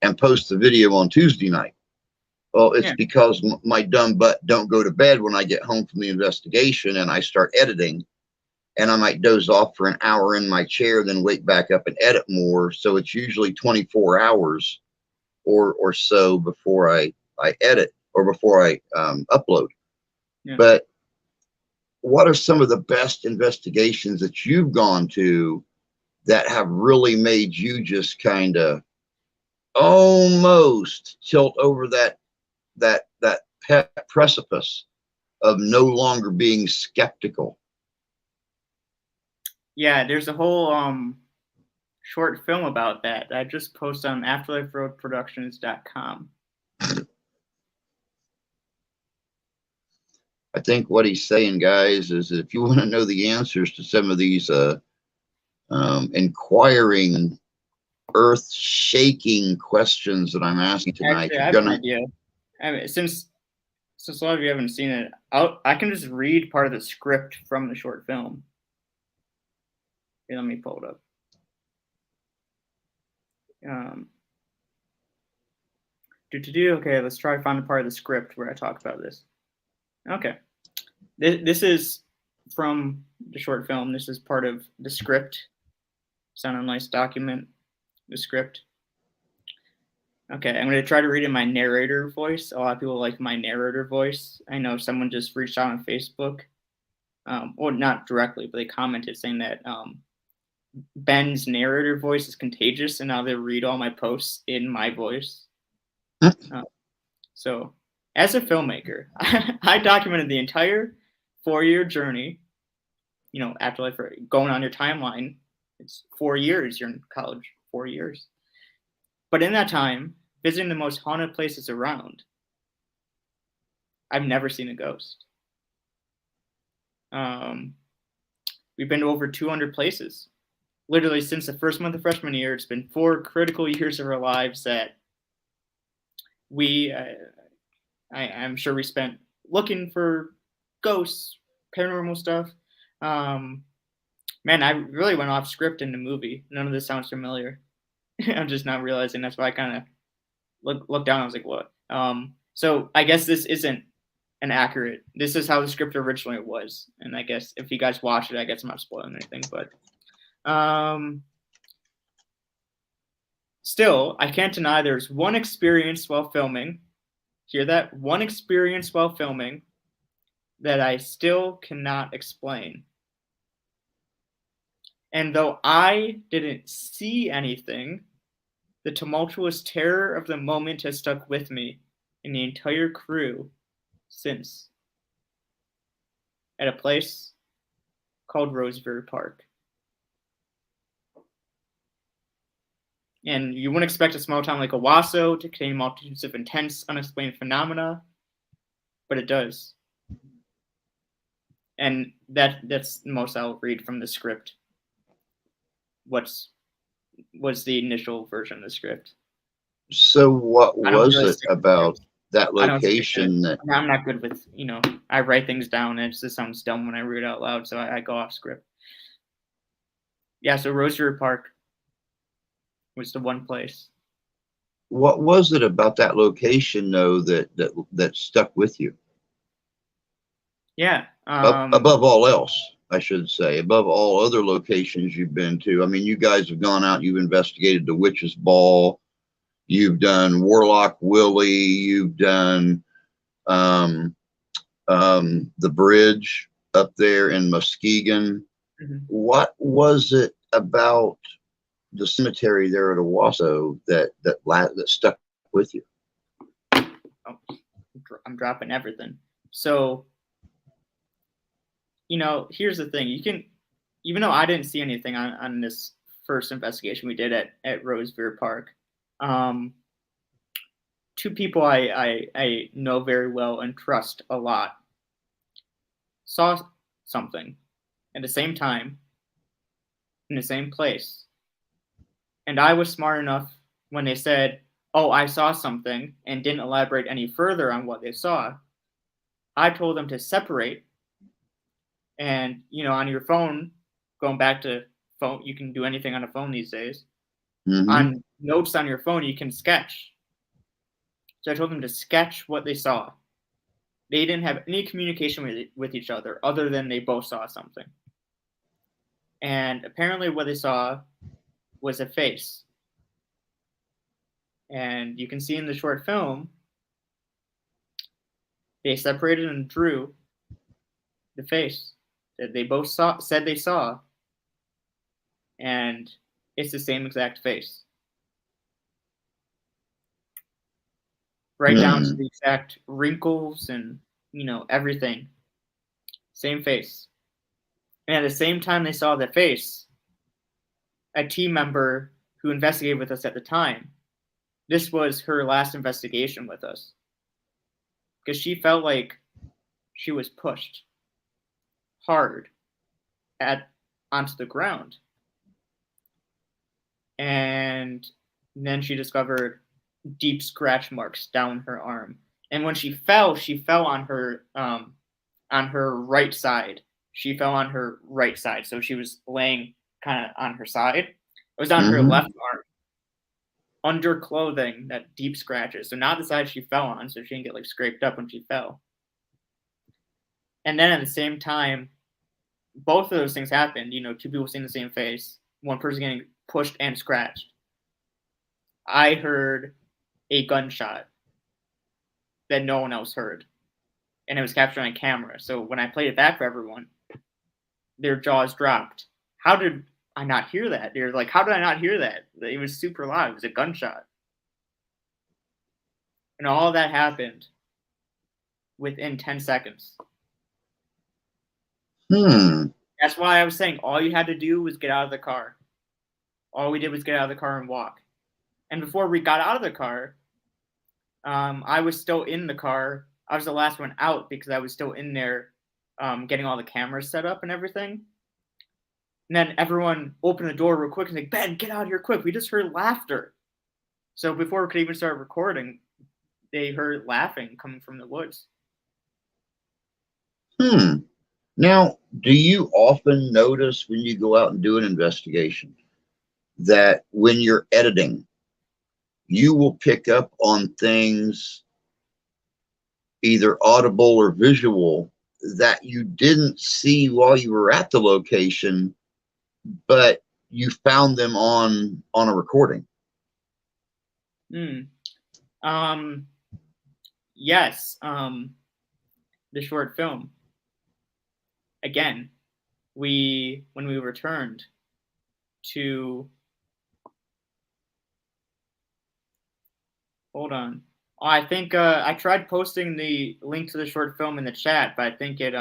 and post the video on Tuesday night. Well, it's because my dumb butt don't go to bed when I get home from the investigation and I start editing, and I might doze off for an hour in my chair, then wake back up and edit more. So it's usually 24 hours or so before I edit or before I upload. Yeah. But what are some of the best investigations that you've gone to that have really made you just kind of almost tilt over that precipice of no longer being skeptical? Yeah, there's a whole short film about that I just posted on afterliferoadproductions.com. I think what he's saying, guys, is that if you want to know the answers to some of these inquiring, earth-shaking questions that I'm asking tonight, Actually, I have an idea. I mean, since a lot of you haven't seen it, I can just read part of the script from the short film. Okay, let me pull it up. Okay, let's try to find a part of the script where I talk about this. Okay, this is from the short film. This is part of the script. It's on a nice document, the script. Okay, I'm going to try to read in my narrator voice. A lot of people like my narrator voice. I know someone just reached out on Facebook. Well, not directly, but they commented saying that Ben's narrator voice is contagious, and now they read all my posts in my voice. So, as a filmmaker, I documented the entire 4-year journey. You know, afterlife, going on your timeline, it's 4 years. You're in college, 4 years. But in that time, visiting the most haunted places around, I've never seen a ghost. We've been to over 200 places. Literally, since the first month of freshman year, it's been 4 critical years of our lives that I'm sure we spent looking for ghosts, paranormal stuff. Man, I really went off script in the movie. None of this sounds familiar. I'm just not realizing. That's why I kind of looked down. I was like, what? So I guess this isn't an accurate. This is how the script originally was. And I guess if you guys watch it, I guess I'm not spoiling anything. But still, I can't deny there's one experience while filming. Hear that? One experience while filming that I still cannot explain. And though I didn't see anything, the tumultuous terror of the moment has stuck with me and the entire crew since. At a place called Roseberry Park. And you wouldn't expect a small town like Owasso to contain multitudes of intense, unexplained phenomena, but it does. And that's the most I'll read from the script. Was the initial version of the script. So what was it about that location that I'm not good with, I write things down and it just sounds dumb when I read it out loud, so I go off script. Yeah, so Roseberry Park was the one place. What was it about that location though that stuck with you? Yeah. Above all else, I should say, above all other locations you've been to. I mean, you guys have gone out, you've investigated the Witch's Ball, you've done Warlock Willie, you've done the bridge up there in Muskegon. Mm-hmm. What was it about the cemetery there at Owasso that stuck with you? Oh, I'm dropping everything. So, here's the thing. You can, even though I didn't see anything on this first investigation we did at Rosevere Park, two people I know very well and trust a lot saw something at the same time in the same place. And I was smart enough when they said, "Oh, I saw something," and didn't elaborate any further on what they saw. I told them to separate. And, on your phone, going back to phone, you can do anything on a phone these days. Mm-hmm. On notes on your phone, you can sketch. So I told them to sketch what they saw. They didn't have any communication with each other than they both saw something. And apparently what they saw was a face. And you can see in the short film, they separated and drew the face that they both said they saw. And it's the same exact face. Right down to the exact wrinkles and, everything. Same face. And at the same time they saw the face, a team member who investigated with us at the time, this was her last investigation with us. Because she felt like she was pushed hard onto the ground. And then she discovered deep scratch marks down her arm. And when she fell on her right side. She fell on her right side, so she was laying kind of on her side. It was on her left arm, under clothing, that deep scratches. So not the side she fell on, so she didn't get scraped up when she fell. And then at the same time, both of those things happened. Two people seeing the same face, one person getting pushed and scratched. I heard a gunshot that no one else heard, and it was captured on camera. So when I played it back for everyone, their jaws dropped. How did I not hear that? They're like, how did I not hear that? It was super loud. It was a gunshot. And all of that happened within 10 seconds. That's why I was saying all you had to do was get out of the car. All we did was get out of the car and walk. And before we got out of the car, I was still in the car. I was the last one out because I was still in there getting all the cameras set up and everything. And then everyone opened the door real quick and like, "Ben, get out of here quick. We just heard laughter." So before we could even start recording, they heard laughing coming from the woods. Now, do you often notice when you go out and do an investigation that when you're editing, you will pick up on things, either audible or visual, that you didn't see while you were at the location, but you found them on a recording? Yes. The short film. Again, when we returned to, hold on. I think I tried posting the link to the short film in the chat, but I think it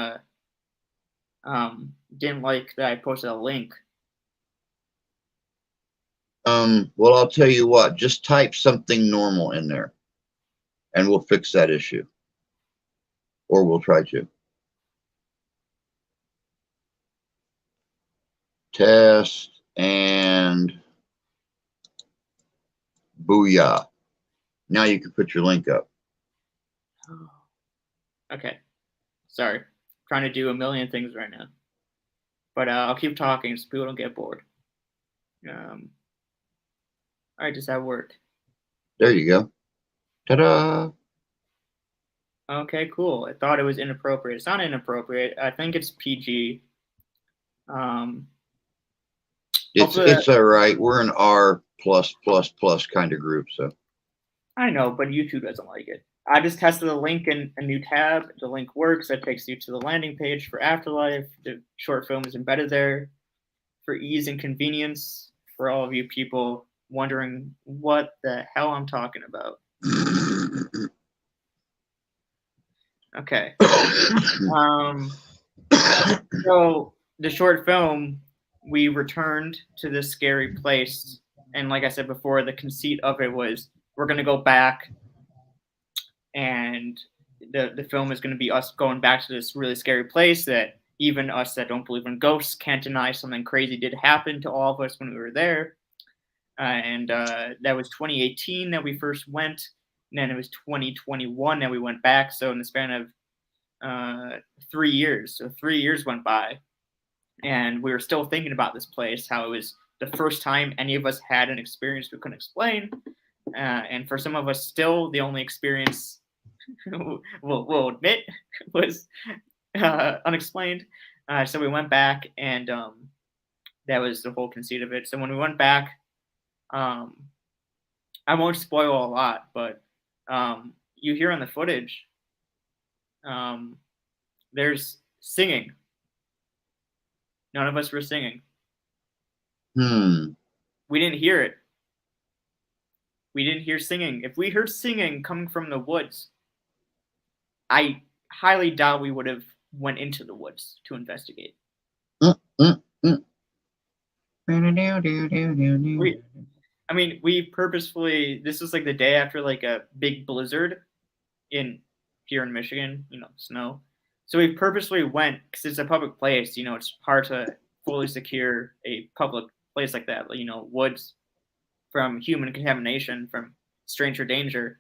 didn't like that I posted a link. Well, I'll tell you what, just type something normal in there and we'll fix that issue. Or we'll try to. Test and booyah. Now you can put your link up. Okay. Sorry. I'm trying to do a million things right now. But I'll keep talking so people don't get bored. All right, does that work? There you go. Ta-da! Okay, cool. I thought it was inappropriate. It's not inappropriate. I think it's PG. It's all right. We're an R+++ kind of group, so. I know, but YouTube doesn't like it. I just tested the link in a new tab. The link works. That takes you to the landing page for Afterlife. The short film is embedded there for ease and convenience for all of you people wondering what the hell I'm talking about. Okay. So the short film, we returned to this scary place, and like I said before, the conceit of it was we're gonna go back, and the film is gonna be us going back to this really scary place that even us that don't believe in ghosts can't deny something crazy did happen to all of us when we were there. And that was 2018 that we first went, and then it was 2021 that we went back. So in the span of 3 years, so 3 years went by, and we were still thinking about this place, how it was the first time any of us had an experience we couldn't explain, and for some of us, still the only experience we'll admit was unexplained. So we went back, and that was the whole conceit of it. So when we went back, I won't spoil a lot, but you hear on the footage, there's singing. None of us were singing. We didn't hear it. We didn't hear singing. If we heard singing coming from the woods, I highly doubt we would have went into the woods to investigate. We purposefully, this was like the day after like a big blizzard here in Michigan, snow. So we purposely went because it's a public place. It's hard to fully secure a public place like that. Woods from human contamination, from stranger danger.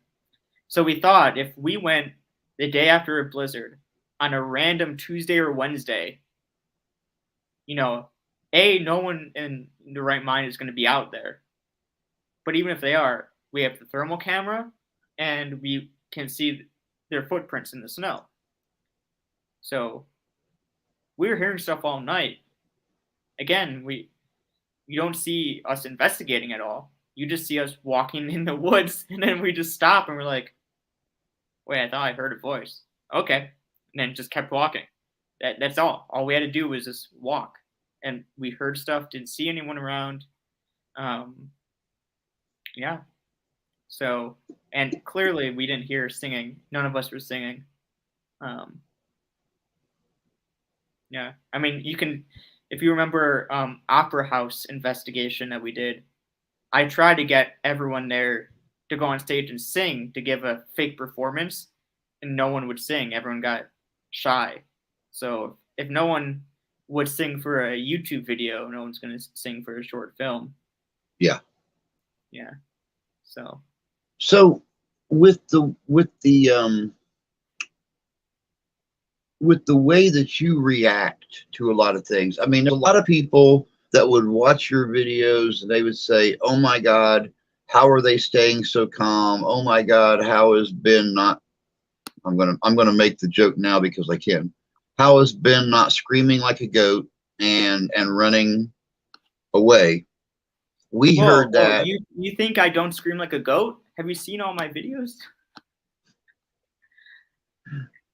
So we thought if we went the day after a blizzard on a random Tuesday or Wednesday, no one in the right mind is going to be out there. But even if they are, we have the thermal camera and we can see their footprints in the snow. So we were hearing stuff all night. Again, you don't see us investigating at all. You just see us walking in the woods, and then we just stop and we're like, wait, I thought I heard a voice. Okay. And then just kept walking. That's all. All we had to do was just walk. And we heard stuff, didn't see anyone around. Yeah. So, and clearly we didn't hear singing. None of us were singing. Yeah. I mean, if you remember Opera House investigation that we did, I tried to get everyone there to go on stage and sing to give a fake performance, and no one would sing. Everyone got shy. So if no one would sing for a YouTube video, no one's going to sing for a short film. Yeah. Yeah. So with the way that you react to a lot of things, I mean, a lot of people that would watch your videos and they would say, oh my God, how are they staying so calm? Oh my God, how has Ben not, I'm gonna make the joke now because I can. How has Ben not screaming like a goat and running away? We heard that. You think I don't scream like a goat? Have you seen all my videos?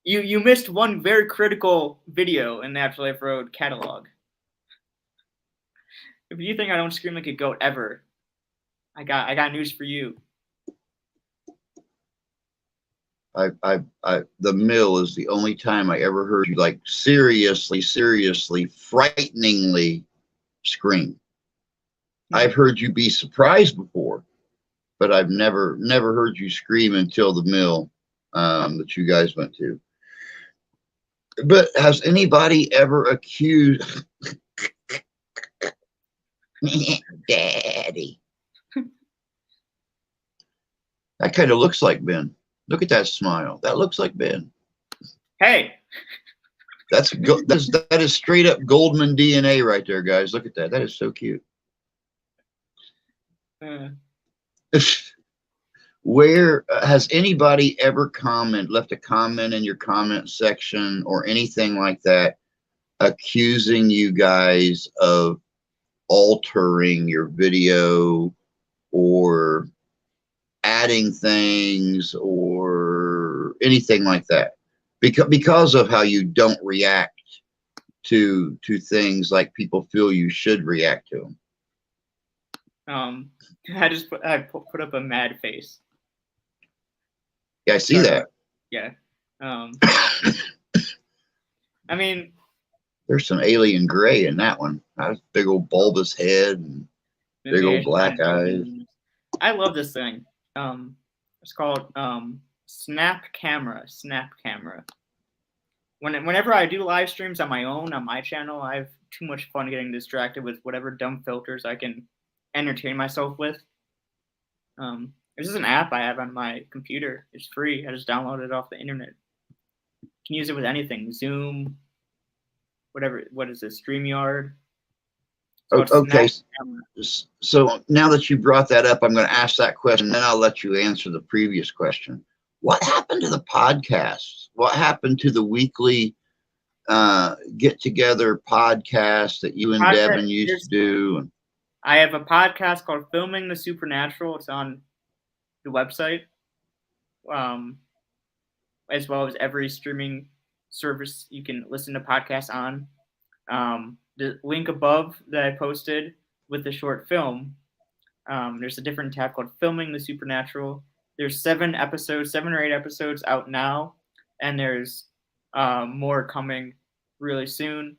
You missed one very critical video in the Afterlife Road catalog. If you think I don't scream like a goat ever, I got news for you. The mill is the only time I ever heard you like seriously, frighteningly scream. I've heard you be surprised before, but I've never heard you scream until the mill that you guys went to. But has anybody ever accused Daddy? That kind of looks like Ben. Look at that smile. That looks like Ben. Hey. That is straight up Goldman DNA right there, guys. Look at that. That is so cute. Where has anybody ever left a comment in your comment section or anything like that, accusing you guys of altering your video or adding things or anything like that, because of how you don't react to things like people feel you should react to them. I put up a mad face. Yeah, I see Sorry that. about- yeah. I mean, there's some alien gray in that one. That's big old bulbous head and big maybe I old should black find eyes. something. I love this thing. It's called Snap Camera. Snap Camera. Whenever I do live streams on my own on my channel, I have too much fun getting distracted with whatever dumb filters I can entertain myself with. This is an app I have on my computer. It's free. I just downloaded it off the internet. You can use it with anything. Zoom, whatever. What is it? StreamYard. Okay, so now that you brought that up, I'm going to ask that question, then I'll let you answer the previous question. What happened to the podcasts? What happened to the weekly get-together podcast that you and Devin used to do? I have a podcast called Filming the Supernatural. It's on the website, as well as every streaming service you can listen to podcasts on. The link above that I posted with the short film, there's a different tab called Filming the Supernatural. There's 7 or 8 episodes out now, and there's more coming really soon.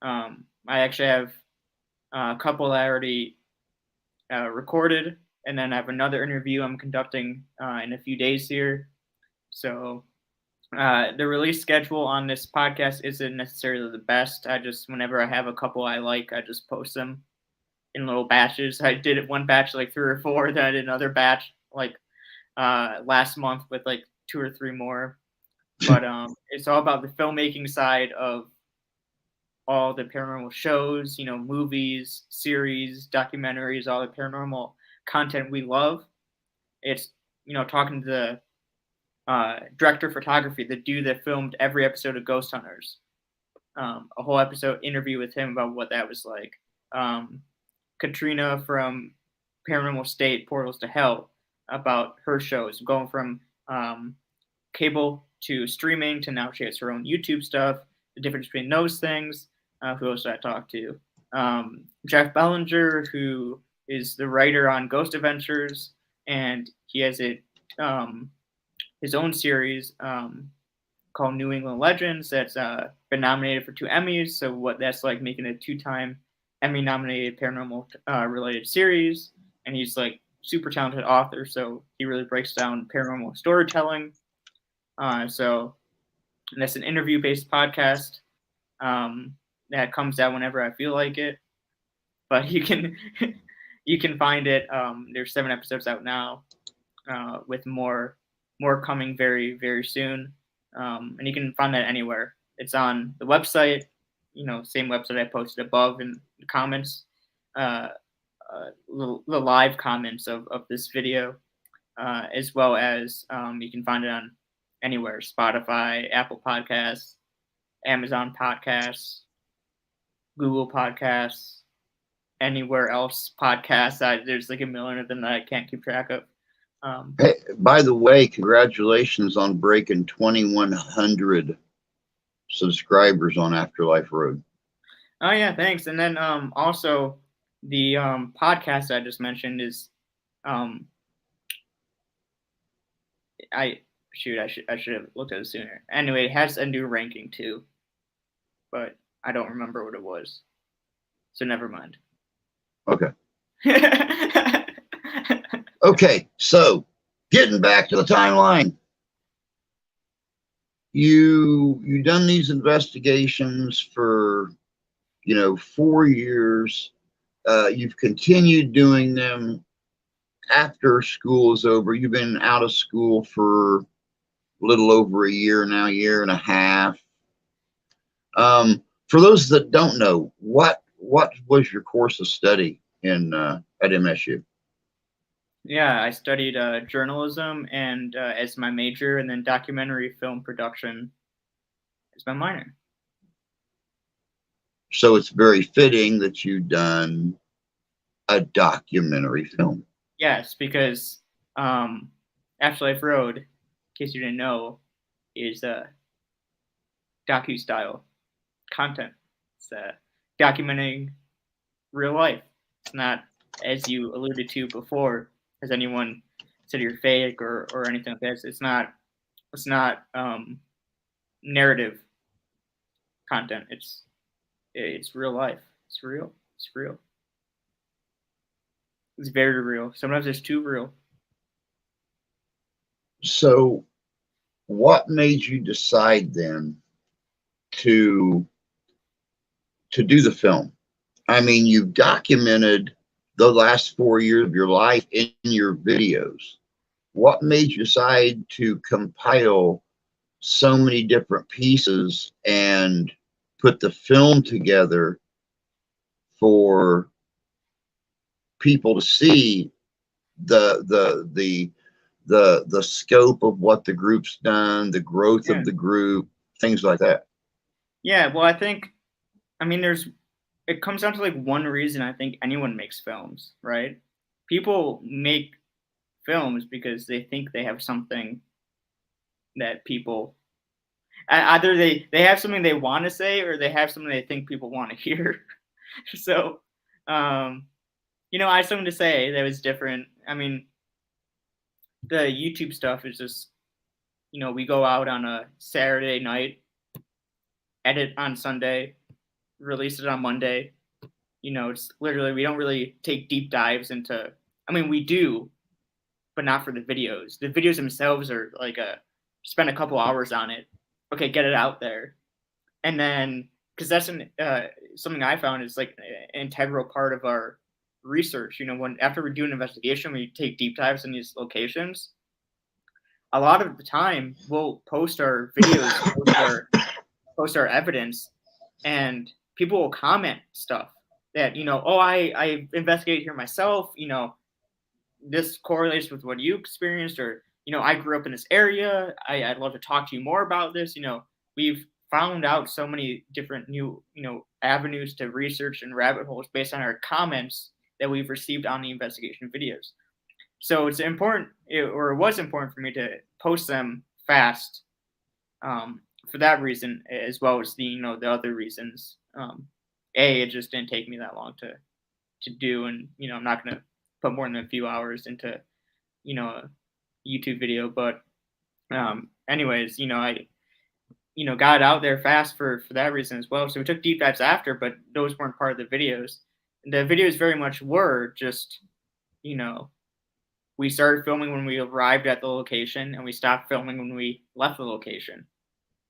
I actually have a couple I already recorded, and then I have another interview I'm conducting in a few days here. So the release schedule on this podcast isn't necessarily the best. Whenever I have a couple I like, I just post them in little batches. I did it one batch like 3 or 4, then I did another batch like last month with like 2 or 3 more. But it's all about the filmmaking side of all the paranormal shows, movies, series, documentaries, all the paranormal content we love. It's, talking to the director of photography, the dude that filmed every episode of Ghost Hunters. A whole episode interview with him about what that was like. Katrina from Paranormal State, Portals to Hell, about her shows, going from cable to streaming to now she has her own YouTube stuff, the difference between those things. Who else did I talk to? Jeff Bellinger, who is the writer on Ghost Adventures, and he has his own series called New England Legends that's been nominated for 2 Emmys. So what that's like, making a 2-time Emmy-nominated paranormal related series, and he's like super talented author, so he really breaks down paranormal storytelling. And that's an interview-based podcast that comes out whenever I feel like it. But you can find it. There's 7 episodes out now, with more coming very, very soon. And you can find that anywhere. It's on the website, same website I posted above in the comments, the live comments of this video, as well as you can find it on anywhere: Spotify, Apple Podcasts, Amazon Podcasts, Google Podcasts, anywhere else podcasts. There's like a million of them that I can't keep track of. Hey, by the way, congratulations on breaking 2,100 subscribers on Afterlife Road. Oh yeah, thanks. And then also the podcast I just mentioned is I should have looked at it sooner. Anyway, it has a new ranking too, but I don't remember what it was, so never mind. Okay. Okay, so getting back to the timeline, you done these investigations for 4 years. You've continued doing them after school is over. You've been out of school for a little over a year now, year and a half. For those that don't know, what was your course of study at MSU? Yeah, I studied journalism and as my major, and then documentary film production as my minor. So it's very fitting that you've done a documentary film. Yes, because Afterlife Road, in case you didn't know, is docu style content. It's documenting real life. It's not, as you alluded to before, has anyone said you're fake or anything like that. It's not narrative content. It's real life. It's real. It's real. It's very real. Sometimes it's too real. So, what made you decide then to do the film? I mean, you've documented the last 4 years of your life in your videos. What made you decide to compile so many different pieces and put the film together for people to see the scope of what the group's done, the growth Yeah. of the group, things like that? Yeah. Well, I mean, it comes down to like one reason I think anyone makes films, right? People make films because they think they have something that people either they have something they want to say or they have something they think people want to hear. So, um, I had something to say that was different. I mean, the YouTube stuff is just, we go out on a Saturday night, edit on Sunday, release it on Monday. It's literally, we don't really take deep dives into, I mean, we do, but not for the videos. The videos themselves are like spend a couple hours on it. Okay, get it out there. And then, because that's something I found is like an integral part of our research. When after we do an investigation, we take deep dives in these locations. A lot of the time, we'll post our videos, post our evidence, and people will comment stuff that oh, I investigated here myself. This correlates with what you experienced, or I grew up in this area. I'd love to talk to you more about this. We've found out so many different new avenues to research and rabbit holes based on our comments that we've received on the investigation videos. So it's important, or it was important for me to post them fast, for that reason, as well as the other reasons. It just didn't take me that long to do, and I'm not going to put more than a few hours into a YouTube video. But anyways, I got out there fast for that reason as well. So we took deep dives after, but those weren't part of the videos. The videos very much were just, we started filming when we arrived at the location, and we stopped filming when we left the location.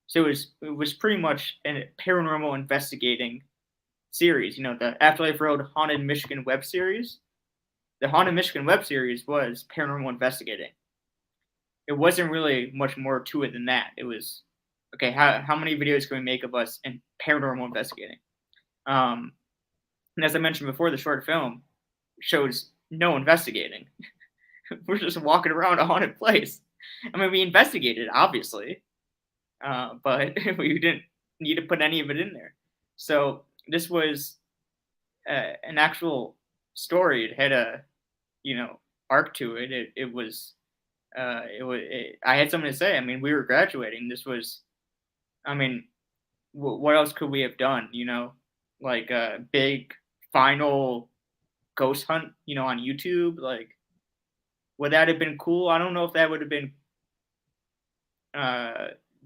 So it was pretty much a paranormal investigating series. The Afterlife Road Haunted Michigan web series. The Haunted Michigan web series was paranormal investigating. It wasn't really much more to it than that. It was, okay, how many videos can we make of us in paranormal investigating? And as I mentioned before, the short film shows no investigating. We're just walking around a haunted place. I mean, we investigated, obviously, but we didn't need to put any of it in there. So this was an actual story. It had a arc to it. It was I had something to say. I mean, we were graduating. This was, I mean, what else could we have done? Like a big final ghost hunt, on YouTube. Like, would that have been cool? I don't know if that would have been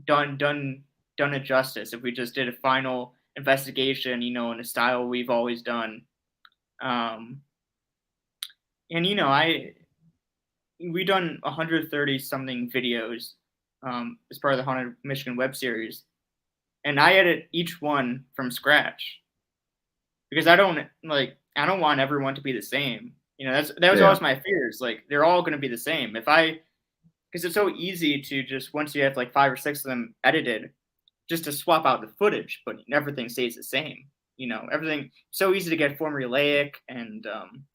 done it justice if we just did a final investigation, in a style we've always done. And we done 130 something videos as part of the Haunted Michigan web series, and I edit each one from scratch because I don't want everyone to be the same. That was always my fears. Like, they're all going to be the same because it's so easy to just, once you have like 5 or 6 of them edited, just to swap out the footage, but everything stays the same. Everything so easy to get formulaic, and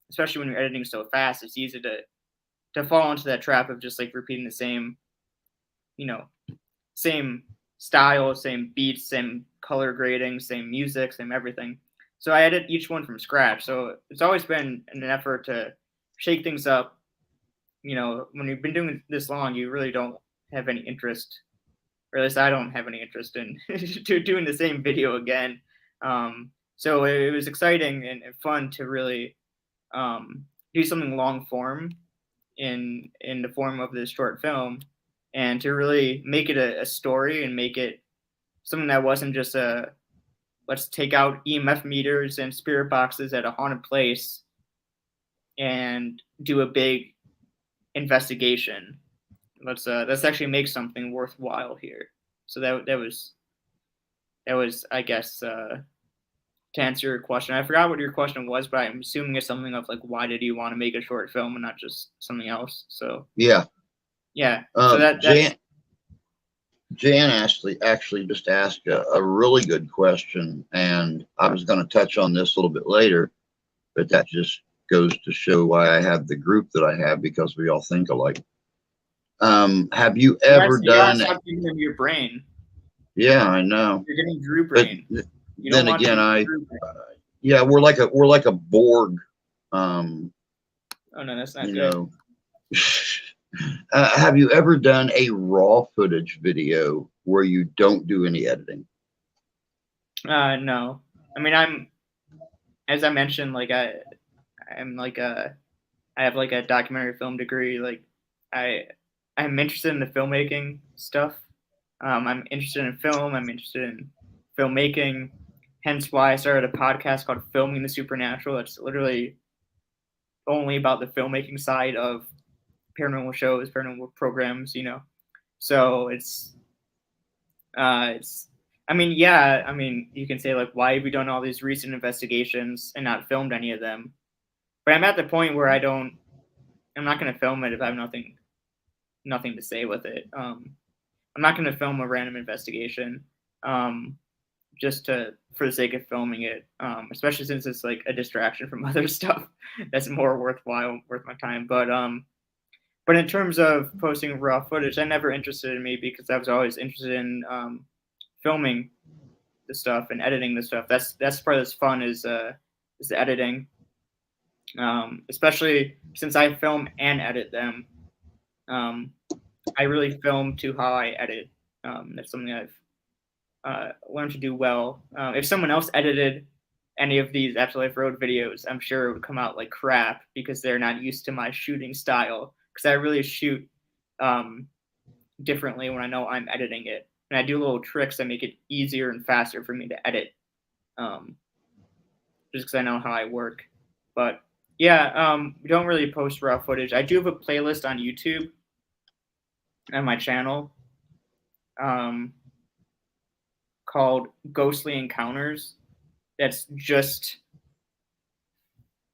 especially when you're editing so fast, it's easy to fall into that trap of just like repeating the same, same style, same beats, same color grading, same music, same everything. So I edit each one from scratch. So it's always been an effort to shake things up. When you've been doing this long, you really don't have any interest or at least I don't have any interest in doing the same video again. So it was exciting and fun to really do something long form in the form of this short film, and to really make it a story and make it something that wasn't just a let's take out EMF meters and spirit boxes at a haunted place and do a big investigation. Let's actually make something worthwhile here. So that was I guess to answer your question. I forgot what your question was, but I'm assuming it's something of like, why did you want to make a short film and not just something else? So Yeah. yeah. So Jan actually just asked a really good question, and I was going to touch on this a little bit later, but that just goes to show why I have the group that I have, because we all think alike. Have you ever done? You stop giving them your brain. Yeah, I know. You're getting Drew brain. Then again, yeah, we're like a Borg. Oh no, that's not good. Know. Have you ever done a raw footage video where you don't do any editing? No. I mean, as I mentioned, like I have like a documentary film degree. Like I'm interested in the filmmaking stuff. I'm interested in film. I'm interested in filmmaking. Hence why I started a podcast called Filming the Supernatural. It's literally only about the filmmaking side of paranormal shows, paranormal programs, you know. So I mean, yeah, I mean, you can say like, why have we done all these recent investigations and not filmed any of them? But I'm at the point where I'm not going to film it if I have nothing to say with it. I'm not going to film a random investigation just for the sake of filming it, especially since it's like a distraction from other stuff that's more worth my time. But in terms of posting raw footage, that never interested in me, because I was always interested in filming the stuff and editing the stuff. That's part that's fun is the editing, especially since I film and edit them. I really film to how I edit. That's something I've learned to do well. If someone else edited any of these Afterlife Road videos, I'm sure it would come out like crap, because they're not used to my shooting style. Because I really shoot differently when I know I'm editing it, and I do little tricks that make it easier and faster for me to edit, just because I know how I work. But yeah, we don't really post raw footage. I do have a playlist on YouTube on my channel called Ghostly Encounters. That's just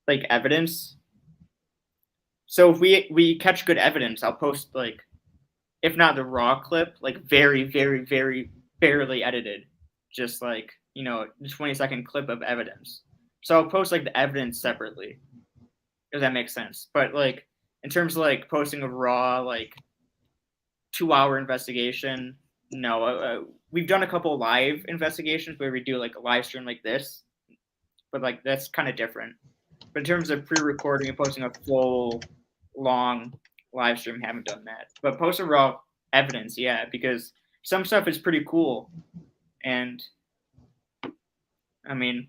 like evidence. So if we catch good evidence, I'll post like, if not the raw clip, like very, very, very barely edited, just like, you know, a 20-second clip of evidence. So I'll post like the evidence separately, if that makes sense. But like in terms of like posting a raw like 2-hour investigation, no. We've done a couple live investigations where we do like a live stream like this, but like that's kind of different. But in terms of pre-recording and posting a full long live stream, haven't done that. But post a raw evidence, yeah, because some stuff is pretty cool. And I mean,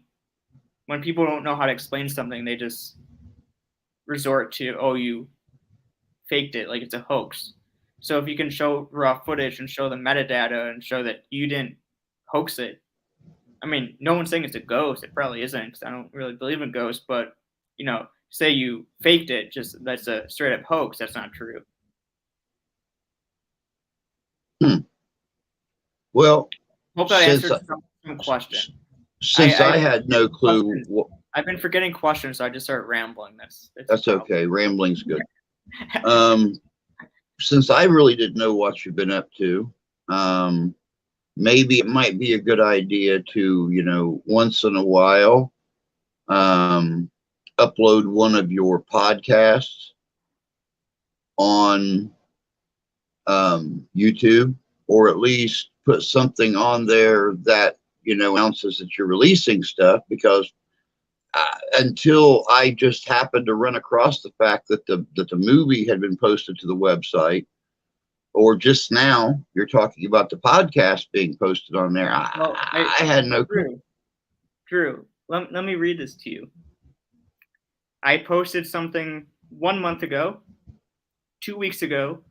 when people don't know how to explain something, they just resort to, oh, you faked it, like it's a hoax. So if you can show raw footage and show the metadata and show that you didn't hoax it, I mean, no one's saying it's a ghost. It probably isn't, because I don't really believe in ghosts. But, you know, say you faked it, just that's a straight up hoax. That's not true. Well, hope that answered some question. Since I had no clue. I've been forgetting questions, so I just start rambling. That's okay. Rambling's good. Since I really didn't know what you've been up to, maybe it might be a good idea to, you know, once in a while, upload one of your podcasts on YouTube, or at least put something on there that, you know, announces that you're releasing stuff, because until I just happened to run across the fact that the movie had been posted to the website, or just now, you're talking about the podcast being posted on there. Well, I had no clue. Drew, let me read this to you. I posted something 1 month ago, 2 weeks ago,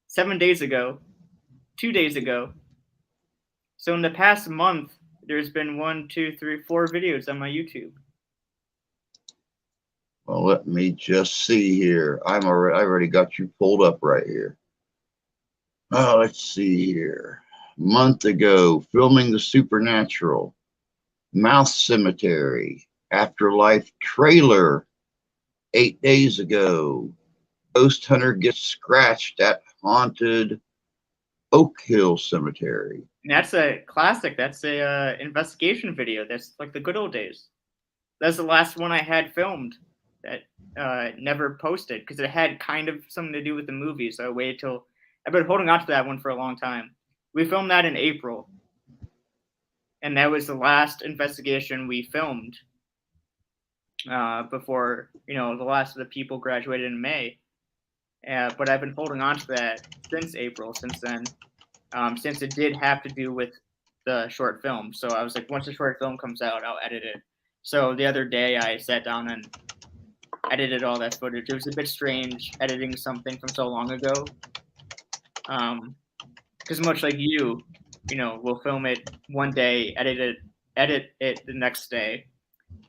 7 days ago, 2 days ago. So in the past month, there's been 1, 2, 3, 4 videos on my YouTube. Well, let me just see here. I already got you pulled up right here. Oh, let's see here. Month ago, filming the supernatural, Mouth Cemetery, Afterlife trailer. 8 days ago, ghost hunter gets scratched at haunted Oak Hill Cemetery. And that's a classic. That's a investigation video. That's like the good old days. That's the last one I had filmed that never posted because it had kind of something to do with the movie. So I waited till I've been holding on to that one for a long time. We filmed that in April, and that was the last investigation we filmed before the last of the people graduated in May. But I've been holding on to that since April. Since then, since it did have to do with the short film. So I was like, once the short film comes out, I'll edit it. So the other day I sat down and edited all that footage. It was a bit strange editing something from so long ago. Because much like you we'll film it one day, edit it the next day.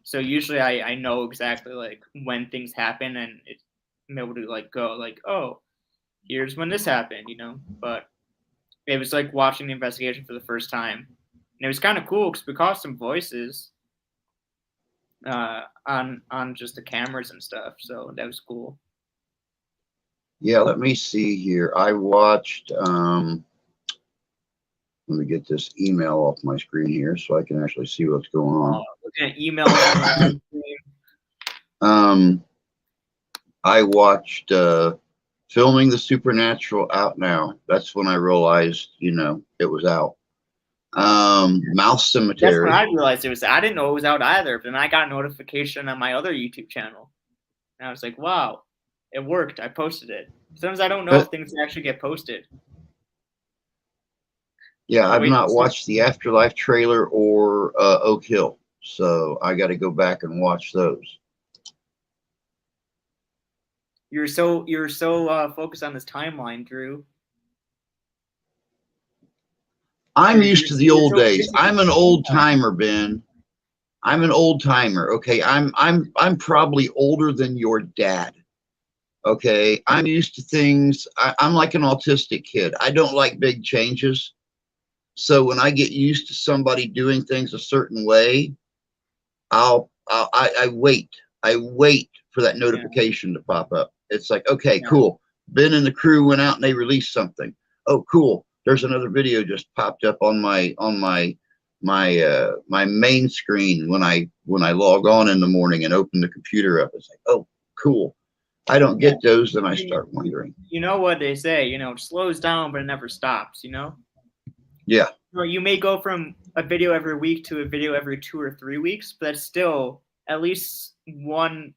So usually I know exactly like when things happen, and I'm able to like go like, oh, here's when this happened, But it was like watching the investigation for the first time, and it was kind of cool because we caught some voices on just the cameras and stuff, so that was cool. Yeah, let me see here. I watched. Let me get this email off my screen here so I can actually see what's going on. Looking at emails. I watched filming the supernatural out now. That's when I realized, it was out. Mouth Cemetery. That's when I realized it was. I didn't know it was out either. But then I got a notification on my other YouTube channel, and I was like, "Wow, it worked! I posted it." Sometimes I don't know if things actually get posted. Yeah, I've not watched the Afterlife trailer or Oak Hill, so I got to go back and watch those. You're so focused on this timeline, Drew. I'm used to the old days. I'm an old timer, Ben. I'm an old timer. Okay, I'm probably older than your dad. Okay, I'm used to things. I'm like an autistic kid. I don't like big changes. So when I get used to somebody doing things a certain way, I wait. I wait for that notification to pop up. It's like, okay, cool. Ben and the crew went out and they released something. Oh, cool. There's another video just popped up on my main screen when I log on in the morning and open the computer up. It's like, oh, cool. I don't get those, and I start wondering. You know what they say, it slows down, but it never stops, Yeah. You may go from a video every week to a video every 2 or 3 weeks, but that's still at least 1,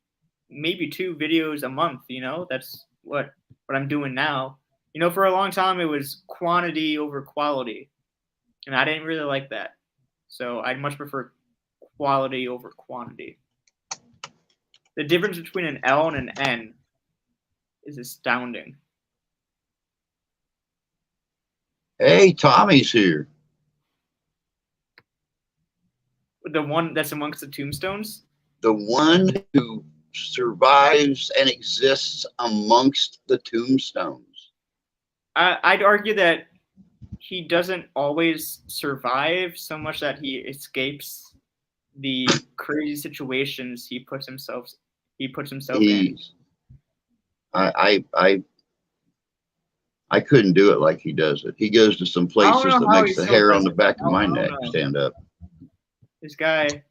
maybe 2 videos a month, That's what I'm doing now. For a long time, it was quantity over quality, and I didn't really like that. So I'd much prefer quality over quantity. The difference between an L and an N is astounding. Hey, Tommy's here. The one that's amongst the tombstones? The one who survives and exists amongst the tombstones. I'd argue that he doesn't always survive so much that he escapes the crazy situations he puts himself in. I couldn't do it like he does it. He goes to some places that makes the hair on the back of my neck stand up. This guy.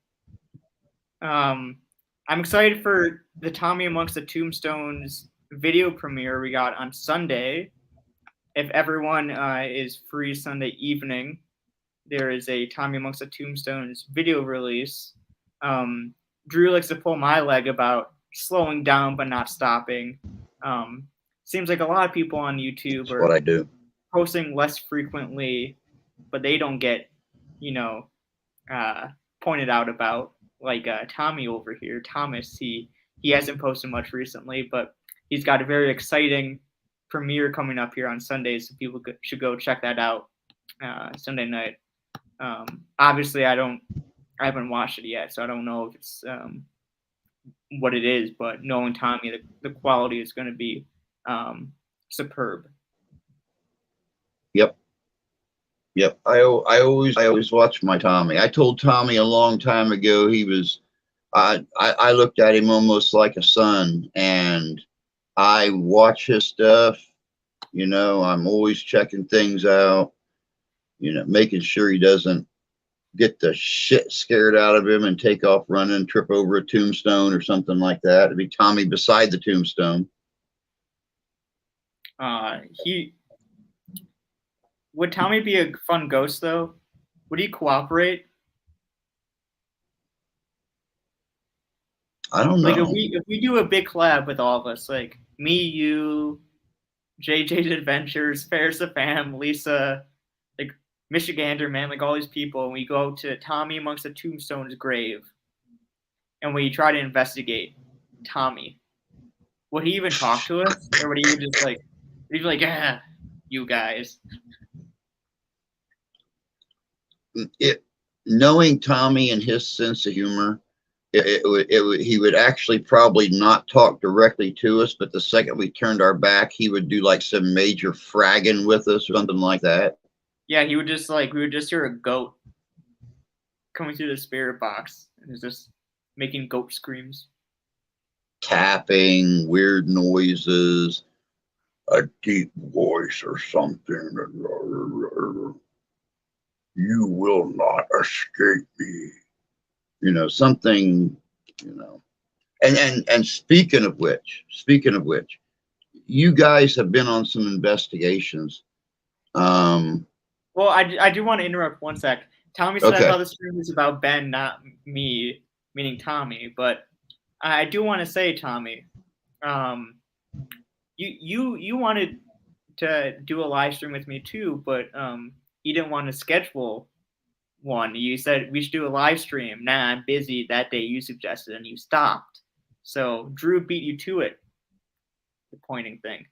I'm excited for the Tommy Amongst the Tombstones video premiere we got on Sunday. If everyone is free Sunday evening, there is a Tommy Amongst the Tombstones video release. Drew likes to pull my leg about slowing down but not stopping. seems like a lot of people on YouTube That's what I are do. posting less frequently, but they don't get, pointed out about, like Tommy over here. Thomas, he hasn't posted much recently, but he's got a very exciting premiere coming up here on Sunday, so people should go check that out Sunday night. Obviously, I haven't watched it yet, so I don't know if it's what it is, but knowing Tommy, the quality is going to be superb. Yep. Yep. I always watch my Tommy. I told Tommy a long time ago I looked at him almost like a son, and I watch his stuff. I'm always checking things out, making sure he doesn't get the shit scared out of him and take off running, trip over a tombstone or something like that. It'd be Tommy beside the tombstone. Would Tommy be a fun ghost though? Would he cooperate? I don't know. Like if we do a big collab with all of us, like me, you, JJ's Adventures, Ferris the Fam, Lisa, like Michigander, man, like all these people, and we go to Tommy amongst the tombstone's grave, and we try to investigate Tommy. Would he even talk to us, or would he even just like, he'd be like, ah, you guys? Knowing Tommy and his sense of humor, he would actually probably not talk directly to us, but the second we turned our back, he would do like some major fragging with us or something like that. Yeah, he would just we would just hear a goat coming through the spirit box, and it's just making goat screams. Tapping, weird noises, a deep voice or something. You will not escape me. Something, and speaking of which, you guys have been on some investigations. Well, I do want to interrupt one sec. Tommy said Okay. I thought the stream was about Ben, not me, meaning Tommy. But I do want to say, Tommy, you wanted to do a live stream with me too, but you didn't want to schedule one. You said we should do a live stream. Nah, I'm busy that day you suggested, and you stopped. So Drew beat you to it. The pointing thing.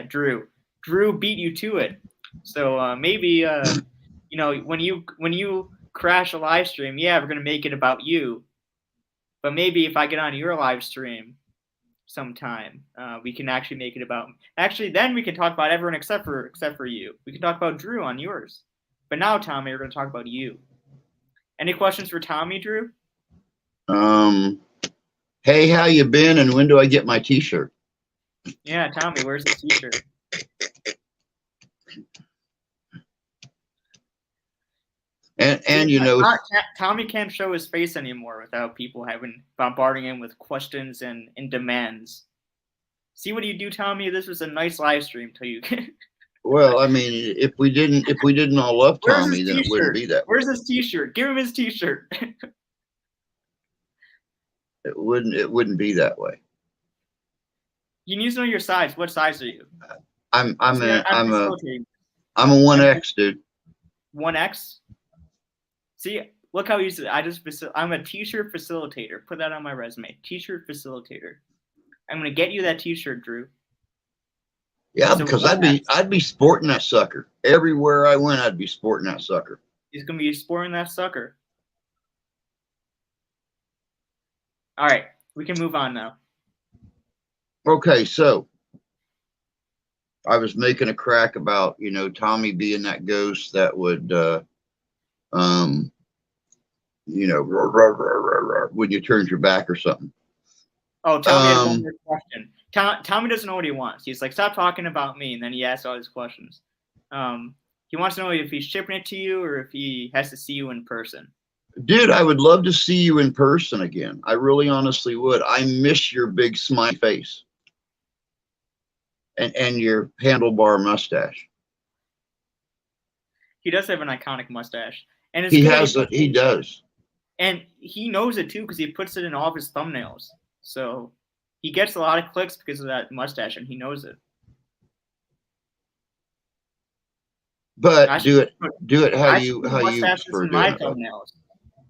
Drew beat you to it. So maybe when you crash a live stream, yeah, we're gonna make it about you. But maybe if I get on your live stream sometime, we can actually make it about. Actually, then we can talk about everyone except for you. We can talk about Drew on yours. But now, Tommy, we're gonna talk about you. Any questions for Tommy, Drew? Hey, how you been? And when do I get my T-shirt? Yeah, Tommy, where's the T-shirt? And Tommy can't show his face anymore without people bombarding him with questions and demands. See what you do, Tommy? This was a nice live stream till you. Well, I mean, if we didn't all love Tommy, then it wouldn't be that. Where's his T-shirt? Give him his T-shirt. It wouldn't be that way. You need to know your size. What size are you? I'm a 1X, dude. 1X? See, look how easy. I'm a T-shirt facilitator. Put that on my resume. T-shirt facilitator. I'm gonna get you that T-shirt, Drew. Yeah, because I'd be sporting that sucker everywhere I went. I'd be sporting that sucker. He's gonna be sporting that sucker. All right, we can move on now. Okay, so I was making a crack about Tommy being that ghost that would when you turned your back or something. Oh, Tommy has one more question. Tommy doesn't know what he wants. He's like, stop talking about me, and then he asks all these questions. He wants to know if he's shipping it to you or if he has to see you in person. Dude, I would love to see you in person again. I really honestly would. I miss your big smiley face and your handlebar mustache. He does have an iconic mustache. And he does. And he knows it too because he puts it in all of his thumbnails. So he gets a lot of clicks because of that mustache, and he knows it. But I should do it I should put how you mustaches prefer in my doing it, bud. thumbnails.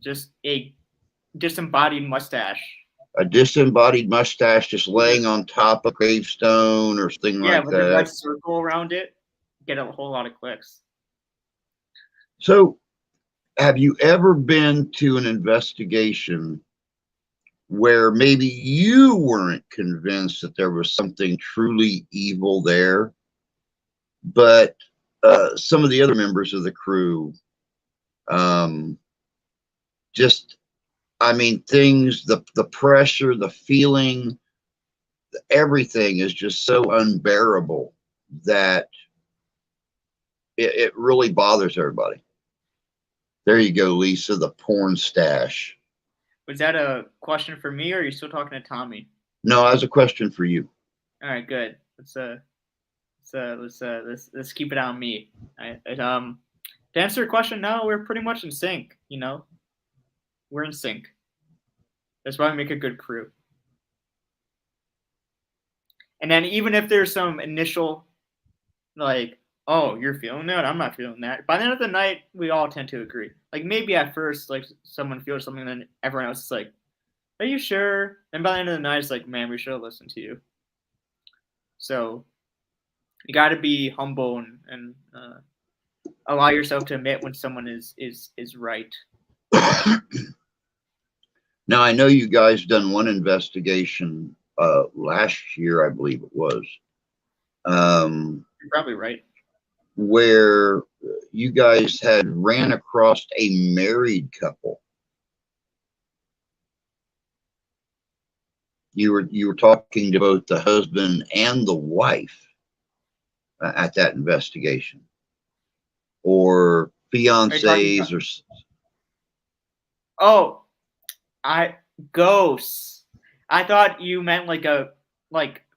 Just a disembodied mustache. A disembodied mustache just laying on top of a gravestone or something Yeah, like with a red that. circle around it. Get a whole lot of clicks. So, have you ever been to an investigation where maybe you weren't convinced that there was something truly evil there, but some of the other members of the crew um, just, I mean, things, the pressure, the feeling, everything is just so unbearable that it really bothers everybody. There you go, Lisa, the porn stash. Was that a question for me, or are you still talking to Tommy? No, as a question for you. All right, good. Let's keep it on me. To answer your question, no, we're pretty much in sync. You know, we're in sync. That's why we make a good crew. And then even if there's some initial, like, oh, you're feeling that, I'm not feeling that. By the end of the night, we all tend to agree. Like maybe at first, like someone feels something, and then everyone else is like, "Are you sure?" And by the end of the night, it's like, "Man, we should have listened to you." So you got to be humble and allow yourself to admit when someone is right. Now, I know you guys done one investigation last year, I believe it was, You're probably right. where you guys had ran across a married couple. You were talking to both the husband and the wife at that investigation, or Are you talking fiancés, about? or Oh, I ghosts. I thought you meant like a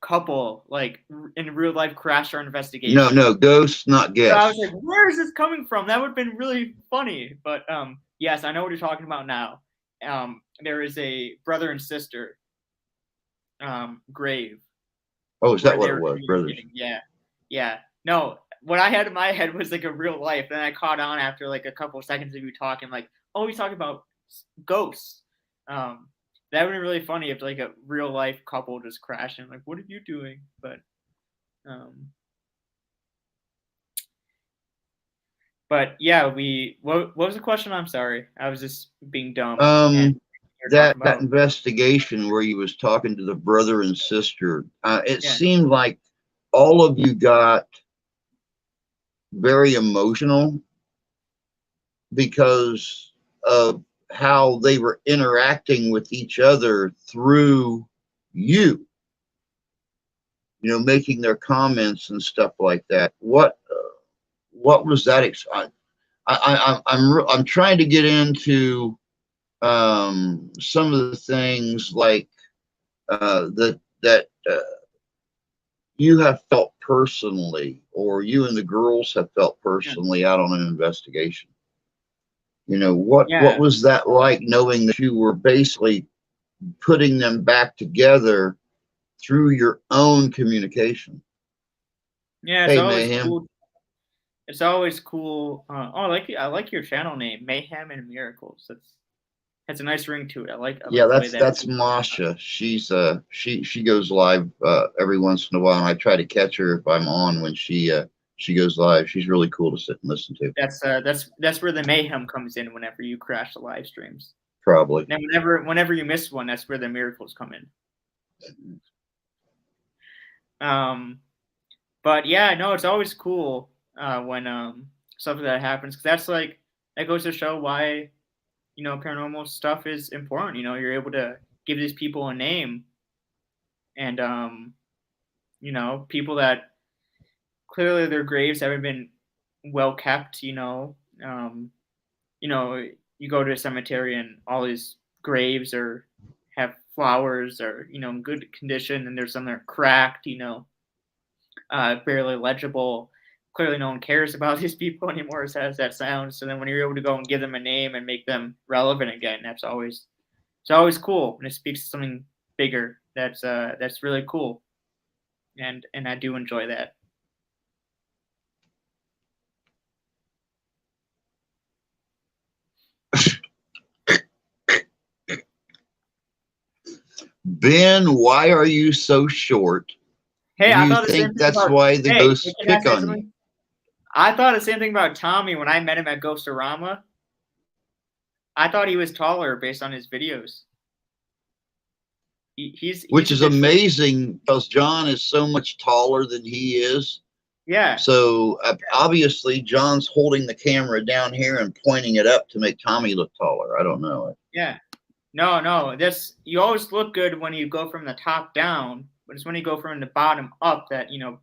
couple like in real life crash or no, investigation. no, ghosts, not So I was like, guests. where is this coming from? That would have been really funny. But yes, I know what you're talking about now. There is a brother and sister grave Oh, is that where what they it were was, brothers? communicating. Yeah, yeah. No, what I had in my head was like a real life. Then I caught on after like a couple of seconds of you talking, like, oh, he's talking about ghosts. Um, that would be really funny if like a real life couple just crashed and like, what are you doing? Um, but yeah, we. What was the question? I'm sorry, I was just being dumb. And Um, you're that talking that about investigation where you was talking to the brother and sister, it yeah, seemed like all of you got very emotional because of how they were interacting with each other through you, making their comments and stuff like that. What was that? I'm trying to get into some of the things like that you have felt personally, or you and the girls have felt yeah, personally out on an investigation. What yeah, was that like, knowing that you were basically putting them back together through your own communication? yeah. It's Hey, always Mayhem. cool. It's always cool. Oh, I like your channel name, Mayhem and Miracles. That's a nice ring to it. I Yeah, like the way that. that's Masha. She goes live every once in a while, and I try to catch her if I'm on when she goes live. She's really cool to sit and listen to. That's where the mayhem comes in. Whenever you crash the live streams, Probably. and whenever you miss one, that's where the miracles come in. But yeah, no, it's always cool when stuff like that happens, because that goes to show why paranormal stuff is important. You're able to give these people a name, and people that clearly their graves haven't been well kept. You know, you go to a cemetery and all these graves are have flowers or in good condition, and there's some that are cracked. Barely legible. Clearly, no one cares about these people anymore, as sad as that sounds. So then, when you're able to go and give them a name and make them relevant again, it's always cool, and it speaks to something bigger. That's really cool, and I do enjoy that. Ben, why are you so short? Hey, Do I you thought the same think thing that's about. why the Hey, ghosts can I pick say on you? something? I thought the same thing about Tommy when I met him at Ghostorama. I thought he was taller based on his videos. He's Which a is bit short. amazing because John is so much taller than he is. Yeah, So obviously, John's holding the camera down here and pointing it up to make Tommy look taller. I don't know. yeah. No. This you always look good when you go from the top down, but it's when you go from the bottom up that you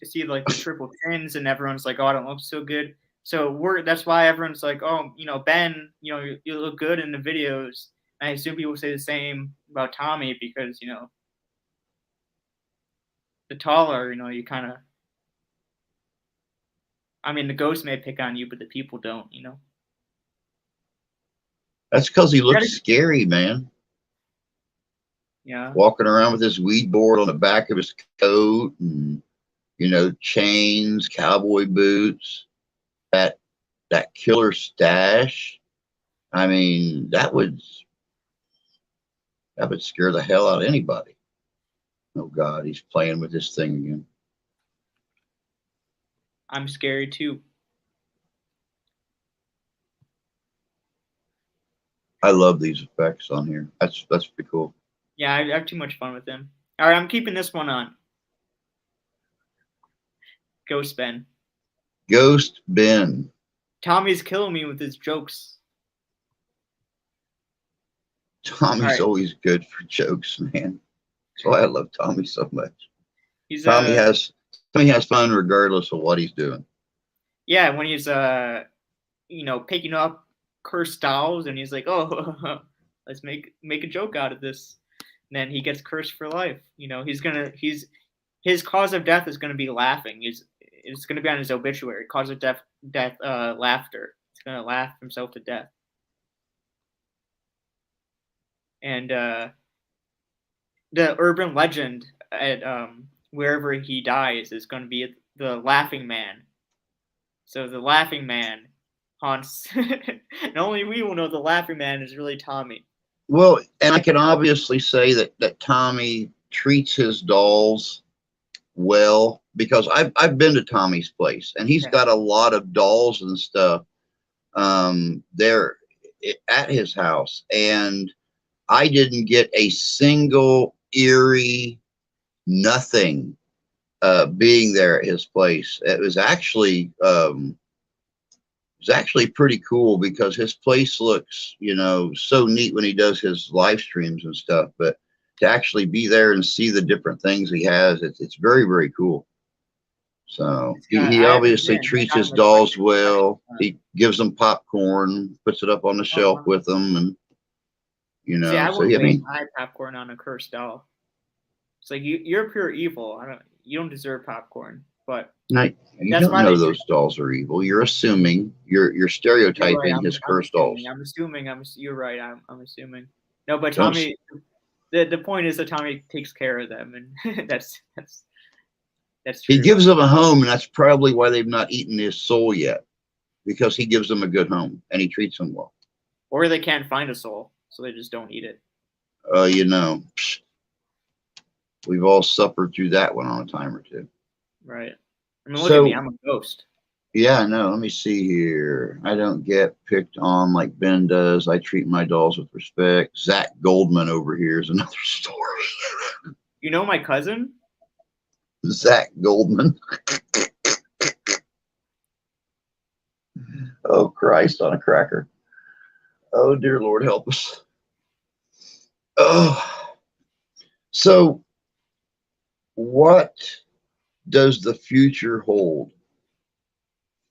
see like the triple chins and everyone's like, oh, I don't look so good. So that's why everyone's like, oh, Ben, you look good in the videos. And I assume people say the same about Tommy because the taller, you kind of. I mean, the ghosts may pick on you, but the people don't. That's because he Yeah, looks scary, man. yeah. Walking around with his weed board on the back of his coat and, chains, cowboy boots, that killer stash. I mean, that would scare the hell out of anybody. Oh God, he's playing with this thing again. I'm scary too. I love these effects on here. That's pretty cool. Yeah, I have too much fun with them. All right, I'm keeping this one on. Ghost Ben. Ghost Ben. Tommy's killing me with his jokes. All Tommy's right, always good for jokes, man. That's why I love Tommy so much. he's Tommy has Tommy has fun regardless of what he's doing. yeah, when he's picking up cursed dolls and he's like, oh, let's make a joke out of this. And then he gets cursed for life. His cause of death is gonna be laughing. It's gonna be on his obituary. Cause of death laughter. He's gonna laugh himself to death. And the urban legend at wherever he dies is going to be the Laughing Man. So the Laughing Man haunts. And only we will know the Laughing Man is really Tommy. Well, and I can obviously say that Tommy treats his dolls well because I've been to Tommy's place and he's Yeah. got a lot of dolls and stuff there at his house, and I didn't get a single eerie nothing being there at his place. It was actually pretty cool because his place looks, so neat when he does his live streams and stuff. But to actually be there and see the different things he has, it's very, very cool. So he I haven't obviously been. I treats got his him a bunch dolls of questions. well. He gives them popcorn, puts it up on the Oh, shelf wow. with them, and See, I so wouldn't yeah, I waste mean, my popcorn on a cursed doll. It's like you're pure evil. You don't deserve popcorn, but now, you that's don't why they know do. those dolls are evil. You're assuming. You're You're right. stereotyping his I'm cursed assuming. dolls. You're right. I'm assuming. No, but Don't Tommy. The point is that Tommy takes care of them, and that's He true. gives them a home, and that's probably why they've not eaten his soul yet, because he gives them a good home and he treats them well. Or they can't find a soul, so they just don't eat it. We've all suffered through that one on a time or two. Right. I mean, look at me. So I'm a ghost. yeah, no, let me see here. I don't get picked on like Ben does. I treat my dolls with respect. Zach Goldman over here is another story. You know my cousin? Zach Goldman. Oh, Christ on a cracker. Oh, dear Lord, help us. Oh, so what does the future hold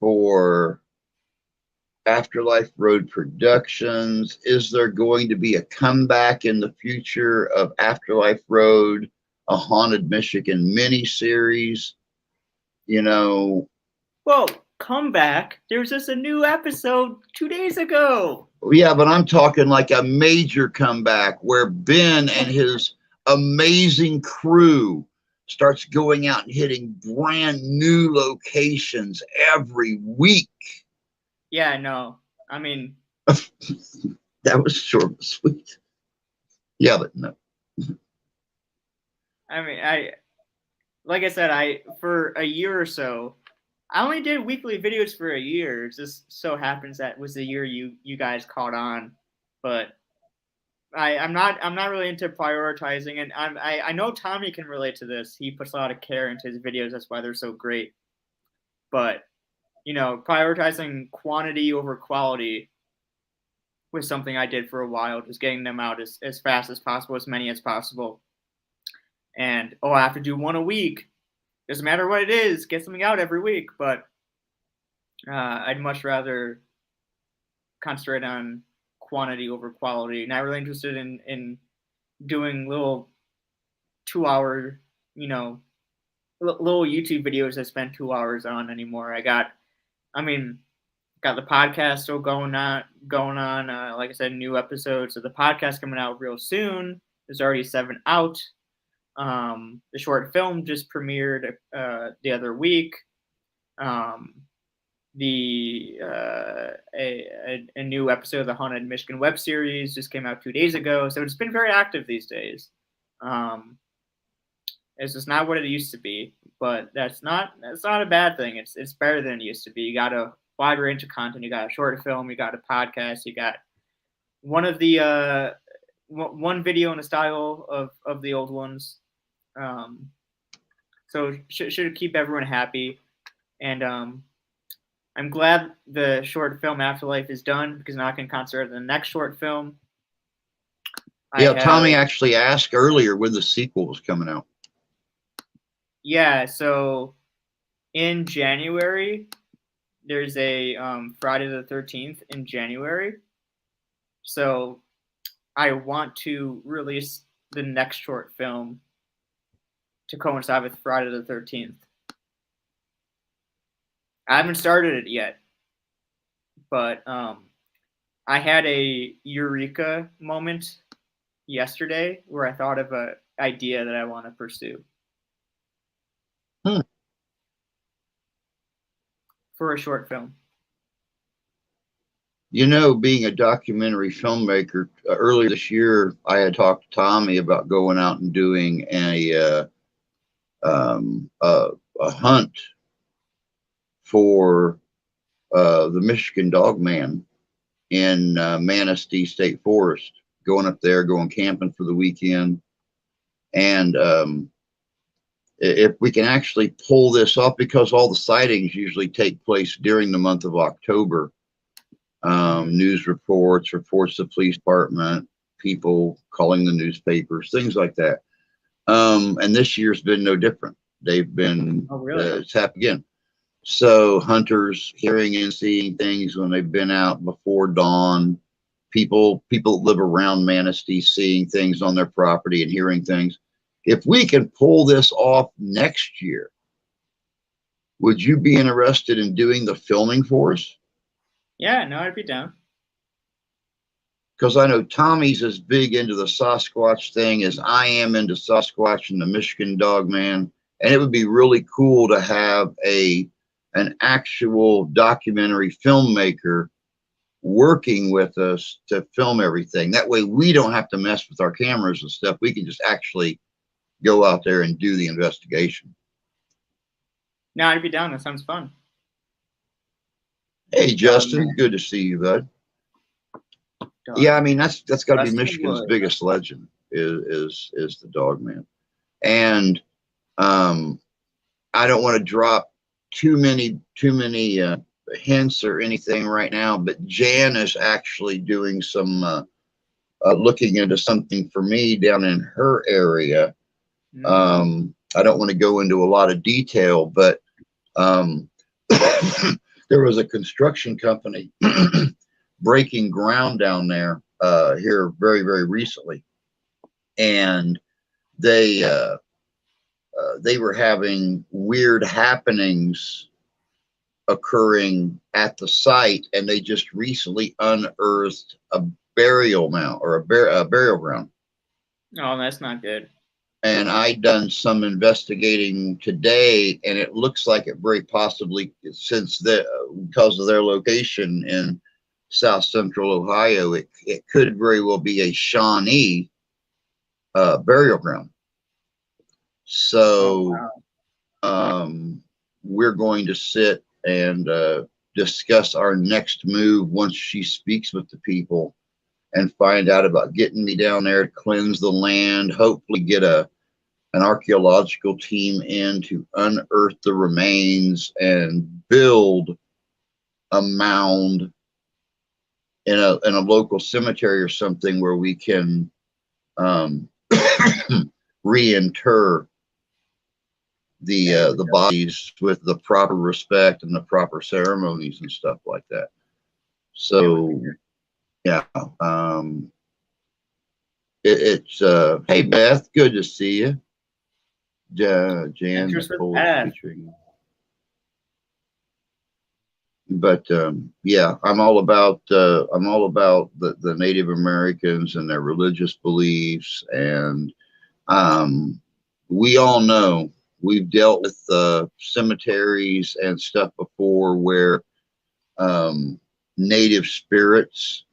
for Afterlife Road Productions? Is there going to be a comeback in the future of Afterlife Road, a Haunted Michigan miniseries? Well, come back. There was just a new episode 2 days ago. Yeah, but I'm talking like a major comeback where Ben and his amazing crew starts going out and hitting brand new locations every week. Yeah, no. I mean, That was short and sweet. Yeah, but no. I mean, like I said, for a year or so, I only did weekly videos for a year. It just so happens that was the year you guys caught on, but I'm not really into prioritizing, and I know Tommy can relate to this. He puts a lot of care into his videos. That's why they're so great. But prioritizing quantity over quality was something I did for a while, just getting them out as fast as possible, as many as possible. And I have to do one a week. Doesn't matter what it is, get something out every week. But I'd much rather concentrate on quantity over quality. Not really interested in doing little 2 hour, little YouTube videos I spend 2 hours on anymore. I mean, got the podcast still going on. Like I said, new episodes of the podcast coming out real soon. There's already 7 out. The short film just premiered the other week. A new episode of the Haunted Michigan web series just came out 2 days ago. So it's been very active these days. It's just not what it used to be, but that's not a bad thing. It's better than it used to be. You got a wide range of content. You got a short film. You got a podcast. You got one video in the style of the old ones. So should keep everyone happy, and I'm glad the short film Afterlife is done because now I can concentrate on the next short film. Yeah, Tommy actually asked earlier when the sequel was coming out. Yeah, so in January, there's a Friday the 13th in January. So I want to release the next short film to coincide with Friday the 13th. I haven't started it yet, but I had a eureka moment yesterday where I thought of an idea that I want to pursue. For a short film. Being a documentary filmmaker, earlier this year, I had talked to Tommy about going out and doing a hunt for the Michigan Dogman in Manistee State Forest, going up there, going camping for the weekend. And if we can actually pull this off, because all the sightings usually take place during the month of October, news reports of the police department, people calling the newspapers, things like that. And this year's been no different. They've been, it's happened again. So hunters hearing and seeing things when they've been out before dawn, people that live around Manistee seeing things on their property and hearing things. If we can pull this off next year, would you be interested in doing the filming for us? Yeah, no, I'd be down. Because I know Tommy's as big into the Sasquatch thing as I am into Sasquatch and the Michigan Dogman. And it would be really cool to have an actual documentary filmmaker working with us to film everything. That way we don't have to mess with our cameras and stuff. We can just actually go out there and do the investigation. No, I'd be down. That sounds fun. Hey, Justin, good to see you, bud. Yeah, I mean, that's got to be Michigan's biggest legend is the Dogman. And I don't want to drop too many hints or anything right now, but Jan is actually doing some looking into something for me down in her area. I don't want to go into a lot of detail, but there was a construction company breaking ground down there here very, very recently, and they were having weird happenings occurring at the site, and they just recently unearthed a burial mound or a burial ground. Oh, that's not good. And I done some investigating today, and it looks like it very possibly, because of their location in South Central Ohio, it could very well be a Shawnee burial ground. Oh So wow. we're going to sit and discuss our next move once she speaks with the people and find out about getting me down there to cleanse the land, hopefully get an archaeological team in to unearth the remains and build a mound in a local cemetery or something where we can um, reinter the bodies with the proper respect and the proper ceremonies and stuff like that. So yeah, it's hey Beth, good to see you. Jan, Interest with Nicole is Beth. featuring. But yeah, I'm all about the Native Americans and their religious beliefs, and we all know we've dealt with cemeteries and stuff before where native spirits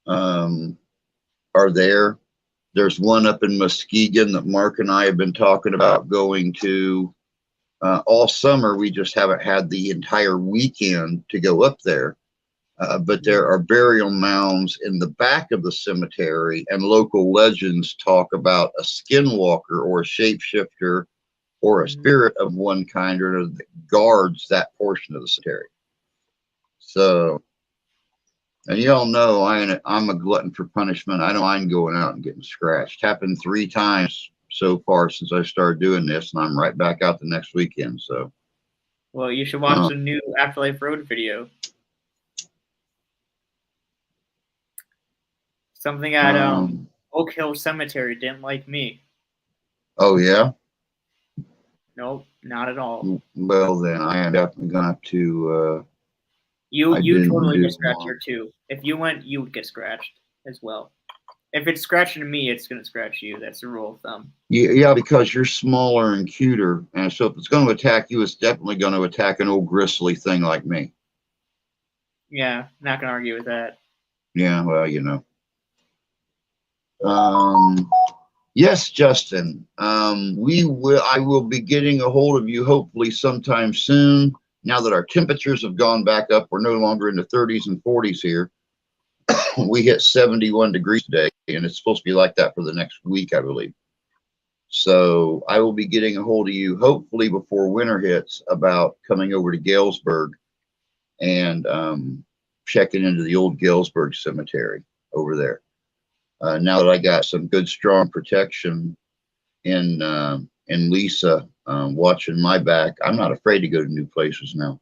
um, are there. There's one up in Muskegon that Mark and I have been talking about going to all summer. We just haven't had the entire weekend to go up there. But there are burial mounds in the back of the cemetery, and local legends talk about a skinwalker or a shapeshifter or a spirit of one kind or another that guards that portion of the cemetery. So, and you all know I'm a glutton for punishment. I don't mind going out and getting scratched. Happened 3 times so far since I started doing this, and I'm right back out the next weekend. So, Well, you should watch the new Afterlife Road video. Something at Oak Hill Cemetery didn't like me. Oh yeah. Nope, not at all. Well, then I am definitely gonna have to. You totally get scratched here too. If you went, you would get scratched as well. If it's scratching me, it's gonna scratch you. That's the rule of thumb. Yeah, because you're smaller and cuter, and so if it's going to attack you, it's definitely going to attack an old gristly thing like me. Yeah, not gonna argue with that. Yeah, well, you know. Yes, Justin. I will be getting a hold of you hopefully sometime soon. Now that our temperatures have gone back up, we're no longer in the 30s and 40s here. We hit 71 degrees today, and it's supposed to be like that for the next week, I believe. So I will be getting a hold of you hopefully before winter hits about coming over to Galesburg and checking into the old Galesburg Cemetery over there. Now that I got some good strong protection in Lisa watching my back, I'm not afraid to go to new places now.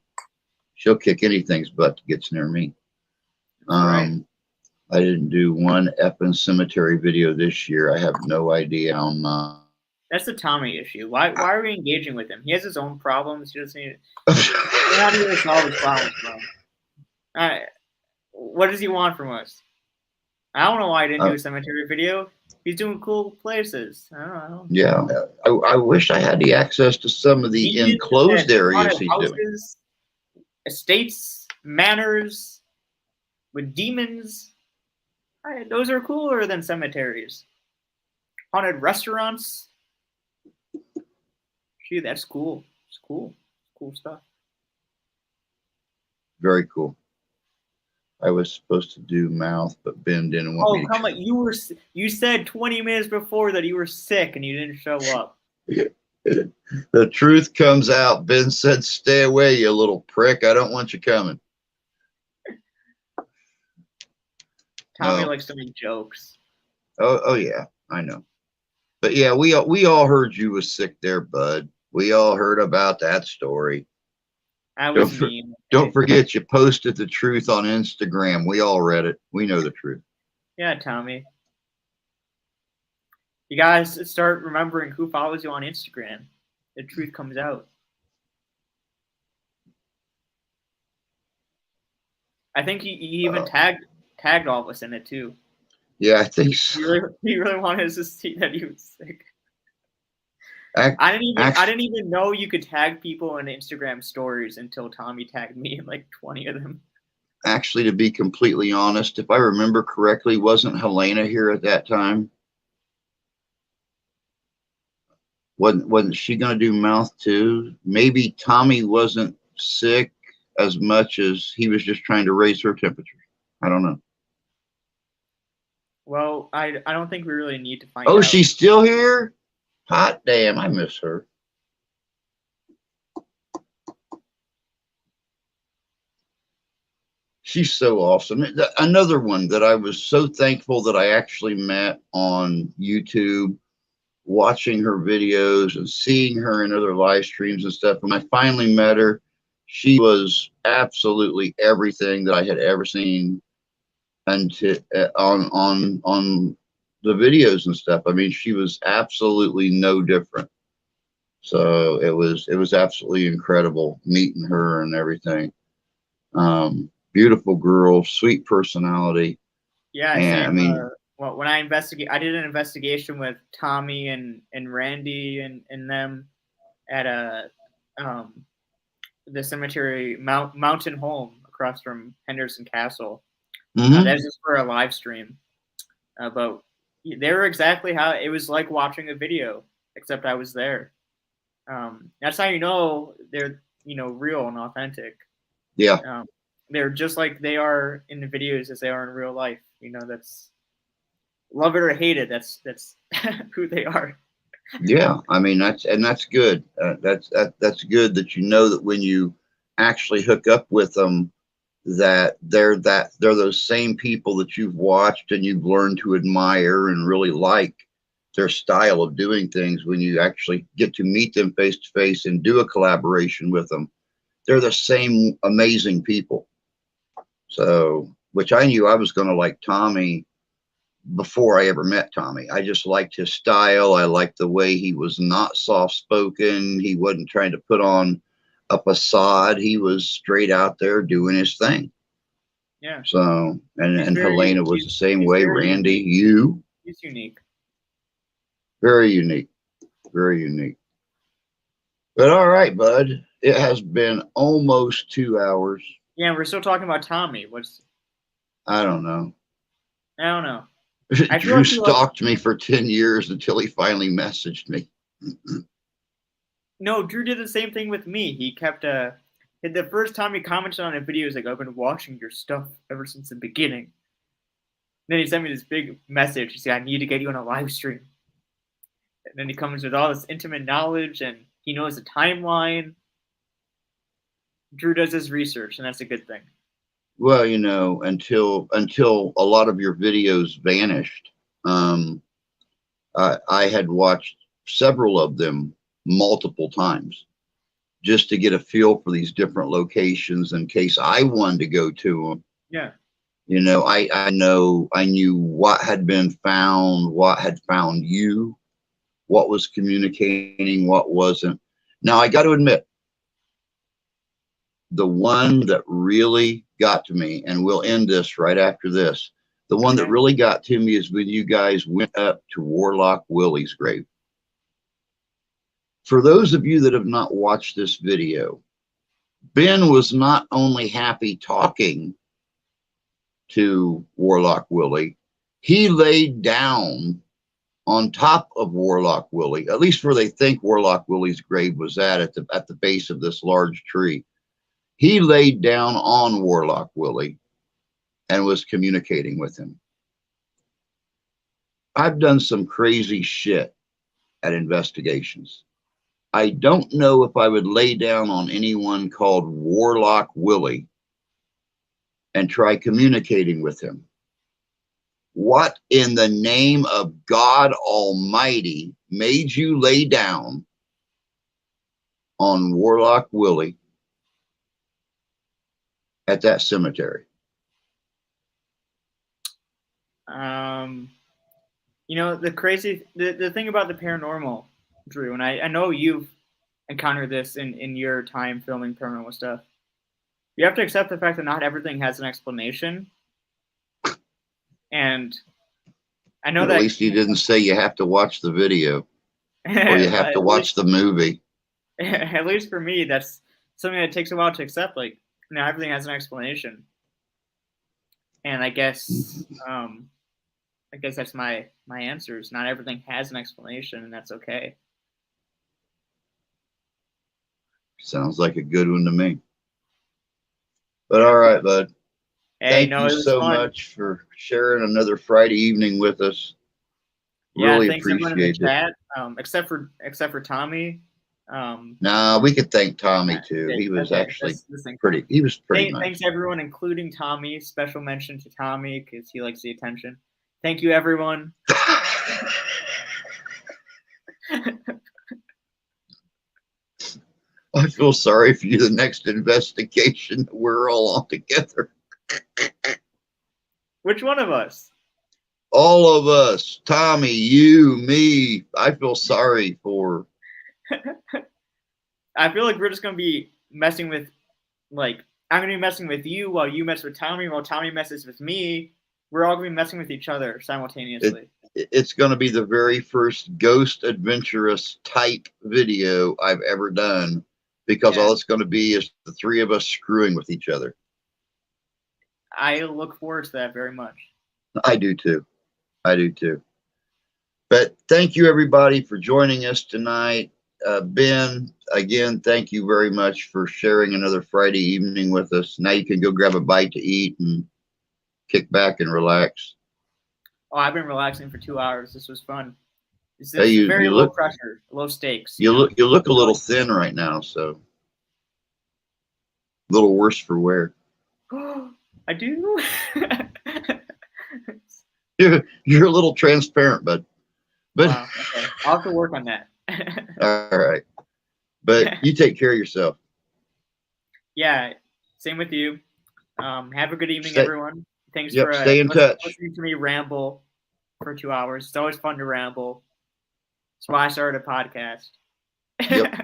She'll kick anything's butt that gets near me. Right. I didn't do one effing cemetery video this year. I have no idea how much. That's the Tommy issue. Why are we engaging with him? He has his own problems. He doesn't need. We're not here to solve his problems, bro. What does he want from us? I don't know why he didn't do a cemetery video. He's doing cool places. I don't know. Yeah, I wish I had the access to some of the enclosed areas he's doing. Estates, manors with demons. Those are cooler than cemeteries. Haunted restaurants. Gee, that's cool. It's cool. Cool stuff. Very cool. I was supposed to do mouth, but Ben didn't want me to. Oh, come on. You said 20 minutes before that you were sick and you didn't show up. The truth comes out. Ben said, "Stay away, you little prick. I don't want you coming." Tommy likes to make jokes. Oh yeah, I know. But yeah, we all heard you was sick there, bud. We all heard about that story. I was mean. Don't forget, you posted the truth on Instagram. We all read it. We know the truth. Yeah, Tommy. You guys start remembering who follows you on Instagram. The truth comes out. I think he even tagged all of us in it too. Yeah, I think so. He really wanted us to see that he was sick. I didn't even know you could tag people in Instagram stories until Tommy tagged me in like 20 of them. Actually, to be completely honest, if I remember correctly, wasn't Helena here at that time? Wasn't she going to do mouth too? Maybe Tommy wasn't sick as much as he was just trying to raise her temperature. I don't know. Well, I don't think we really need to find Oh, out. she's still here? Hot damn, I miss her. She's so awesome. Another one that I was so thankful that I actually met on YouTube, watching her videos and seeing her in other live streams and stuff. When I finally met her, she was absolutely everything that I had ever seen and on the videos and stuff. I mean, she was absolutely no different. So it was absolutely incredible meeting her and everything. Beautiful girl, sweet personality, Yeah, and I same. mean, Well, when I did an investigation with Tommy and Randy and them at um the cemetery Mountain Home across from Henderson Castle. That mhm. was just for a live stream. But they were exactly how it was like watching a video, except I was there. That's how you know they're real and authentic. Yeah, Um, they're just like they are in the videos as they are in real life. That's love it or hate it. That's who they are. yeah. I mean, that's good. That's good that you know that when you actually hook up with them, they're those same people that you've watched and you've learned to admire and really like their style of doing things. When you actually get to meet them face to face and do a collaboration with them, they're the same amazing people. So, which I knew I was going to like Tommy before I ever met Tommy. I just liked his style. I liked the way he was not soft spoken. He wasn't trying to put on a facade. He was straight out there doing his thing. Yeah, So, he's and very Helena was the same he's way. very Randy, unique. you, He's unique. very unique, very unique. But all right, bud. It has been almost 2 hours. Yeah, we're still talking about Tommy. I don't know. I don't know. I feel Drew like he stalked me for 10 years until he finally messaged me. no, Drew did the same thing with me. He kept the first time he commented on a video, he was like, "I've been watching your stuff ever since the beginning." Then he sent me this big message. He said, "I need to get you on a live stream." And then he comes with all this intimate knowledge, and he knows the timeline. Drew does his research, and that's a good thing. Well, until a lot of your videos vanished, um, I had watched several of them multiple times just to get a feel for these different locations in case I wanted to go to them. Yeah. I knew what had been found, what had found you, what was communicating, what wasn't. Now I got to admit, the one that really got to me, and we'll end this right after this. The one that Okay. really got to me is when you guys went up to Warlock Willie's grave. For those of you that have not watched this video, Ben was not only happy talking to Warlock Willie, he laid down on top of Warlock Willie, at least where they think Warlock Willie's grave was at the base of this large tree. He laid down on Warlock Willie and was communicating with him. I've done some crazy shit at investigations. I don't know if I would lay down on anyone called Warlock Willie and try communicating with him. What in the name of God Almighty made you lay down on Warlock Willie at that cemetery? Um, the thing about the paranormal, Drew, and I know you've encountered this in your time filming paranormal stuff. You have to accept the fact that not everything has an explanation. And I know Well, at that least he didn't say you have to watch the video or you have to at watch least the movie. at least for me, that's something that takes a while to accept. Like, everything has an explanation, and I guess that's my answer. Is not everything has an explanation, and that's okay. Sounds like a good one to me. But all right, bud. Hey, Thank no, you it was so fun. much for sharing another Friday evening with us. Yeah, Really thanks everyone in the appreciate it. chat. Except for Tommy. Nah, we could thank Tommy too. Okay, He was okay, actually this thing. pretty. He was pretty nice. Thanks everyone, including Tommy. Special mention to Tommy because he likes the attention. Thank you, everyone. I feel sorry for you. The next investigation, we're all on together. Which one of us? All of us, Tommy, you, me. I feel sorry for. I feel like we're just gonna be messing with, like, I'm gonna be messing with you while you mess with Tommy while Tommy messes with me. We're all gonna be messing with each other simultaneously. It's going to be the very first ghost adventurous type video I've ever done, because all it's going to be is the three of us screwing with each other. I look forward to that very much. I do too. I do too. But thank you everybody for joining us tonight. Ben, again, thank you very much for sharing another Friday evening with us. Now you can go grab a bite to eat and kick back and relax. Oh, I've been relaxing for 2 hours. This was fun. This is Hey, very low pressure, low stakes. You look a little thin right now, so a little worse for wear. I do. You're a little transparent, but wow. Okay. I'll have to work on that. all right. But you take care of yourself. Yeah. Same with you. Have a good evening, everyone. Thanks for stay in touch. listening to me ramble for 2 hours. It's always fun to ramble. That's why I started a podcast. Yep,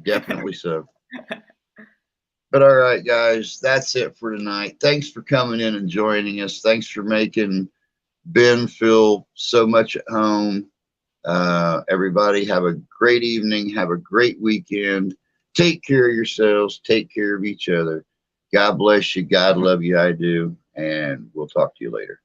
definitely so. But all right, guys, that's it for tonight. Thanks for coming in and joining us. Thanks for making Ben feel so much at home. Everybody have a great evening. Have a great weekend. Take care of yourselves. Take care of each other. God bless you. God love you. I do. And we'll talk to you later.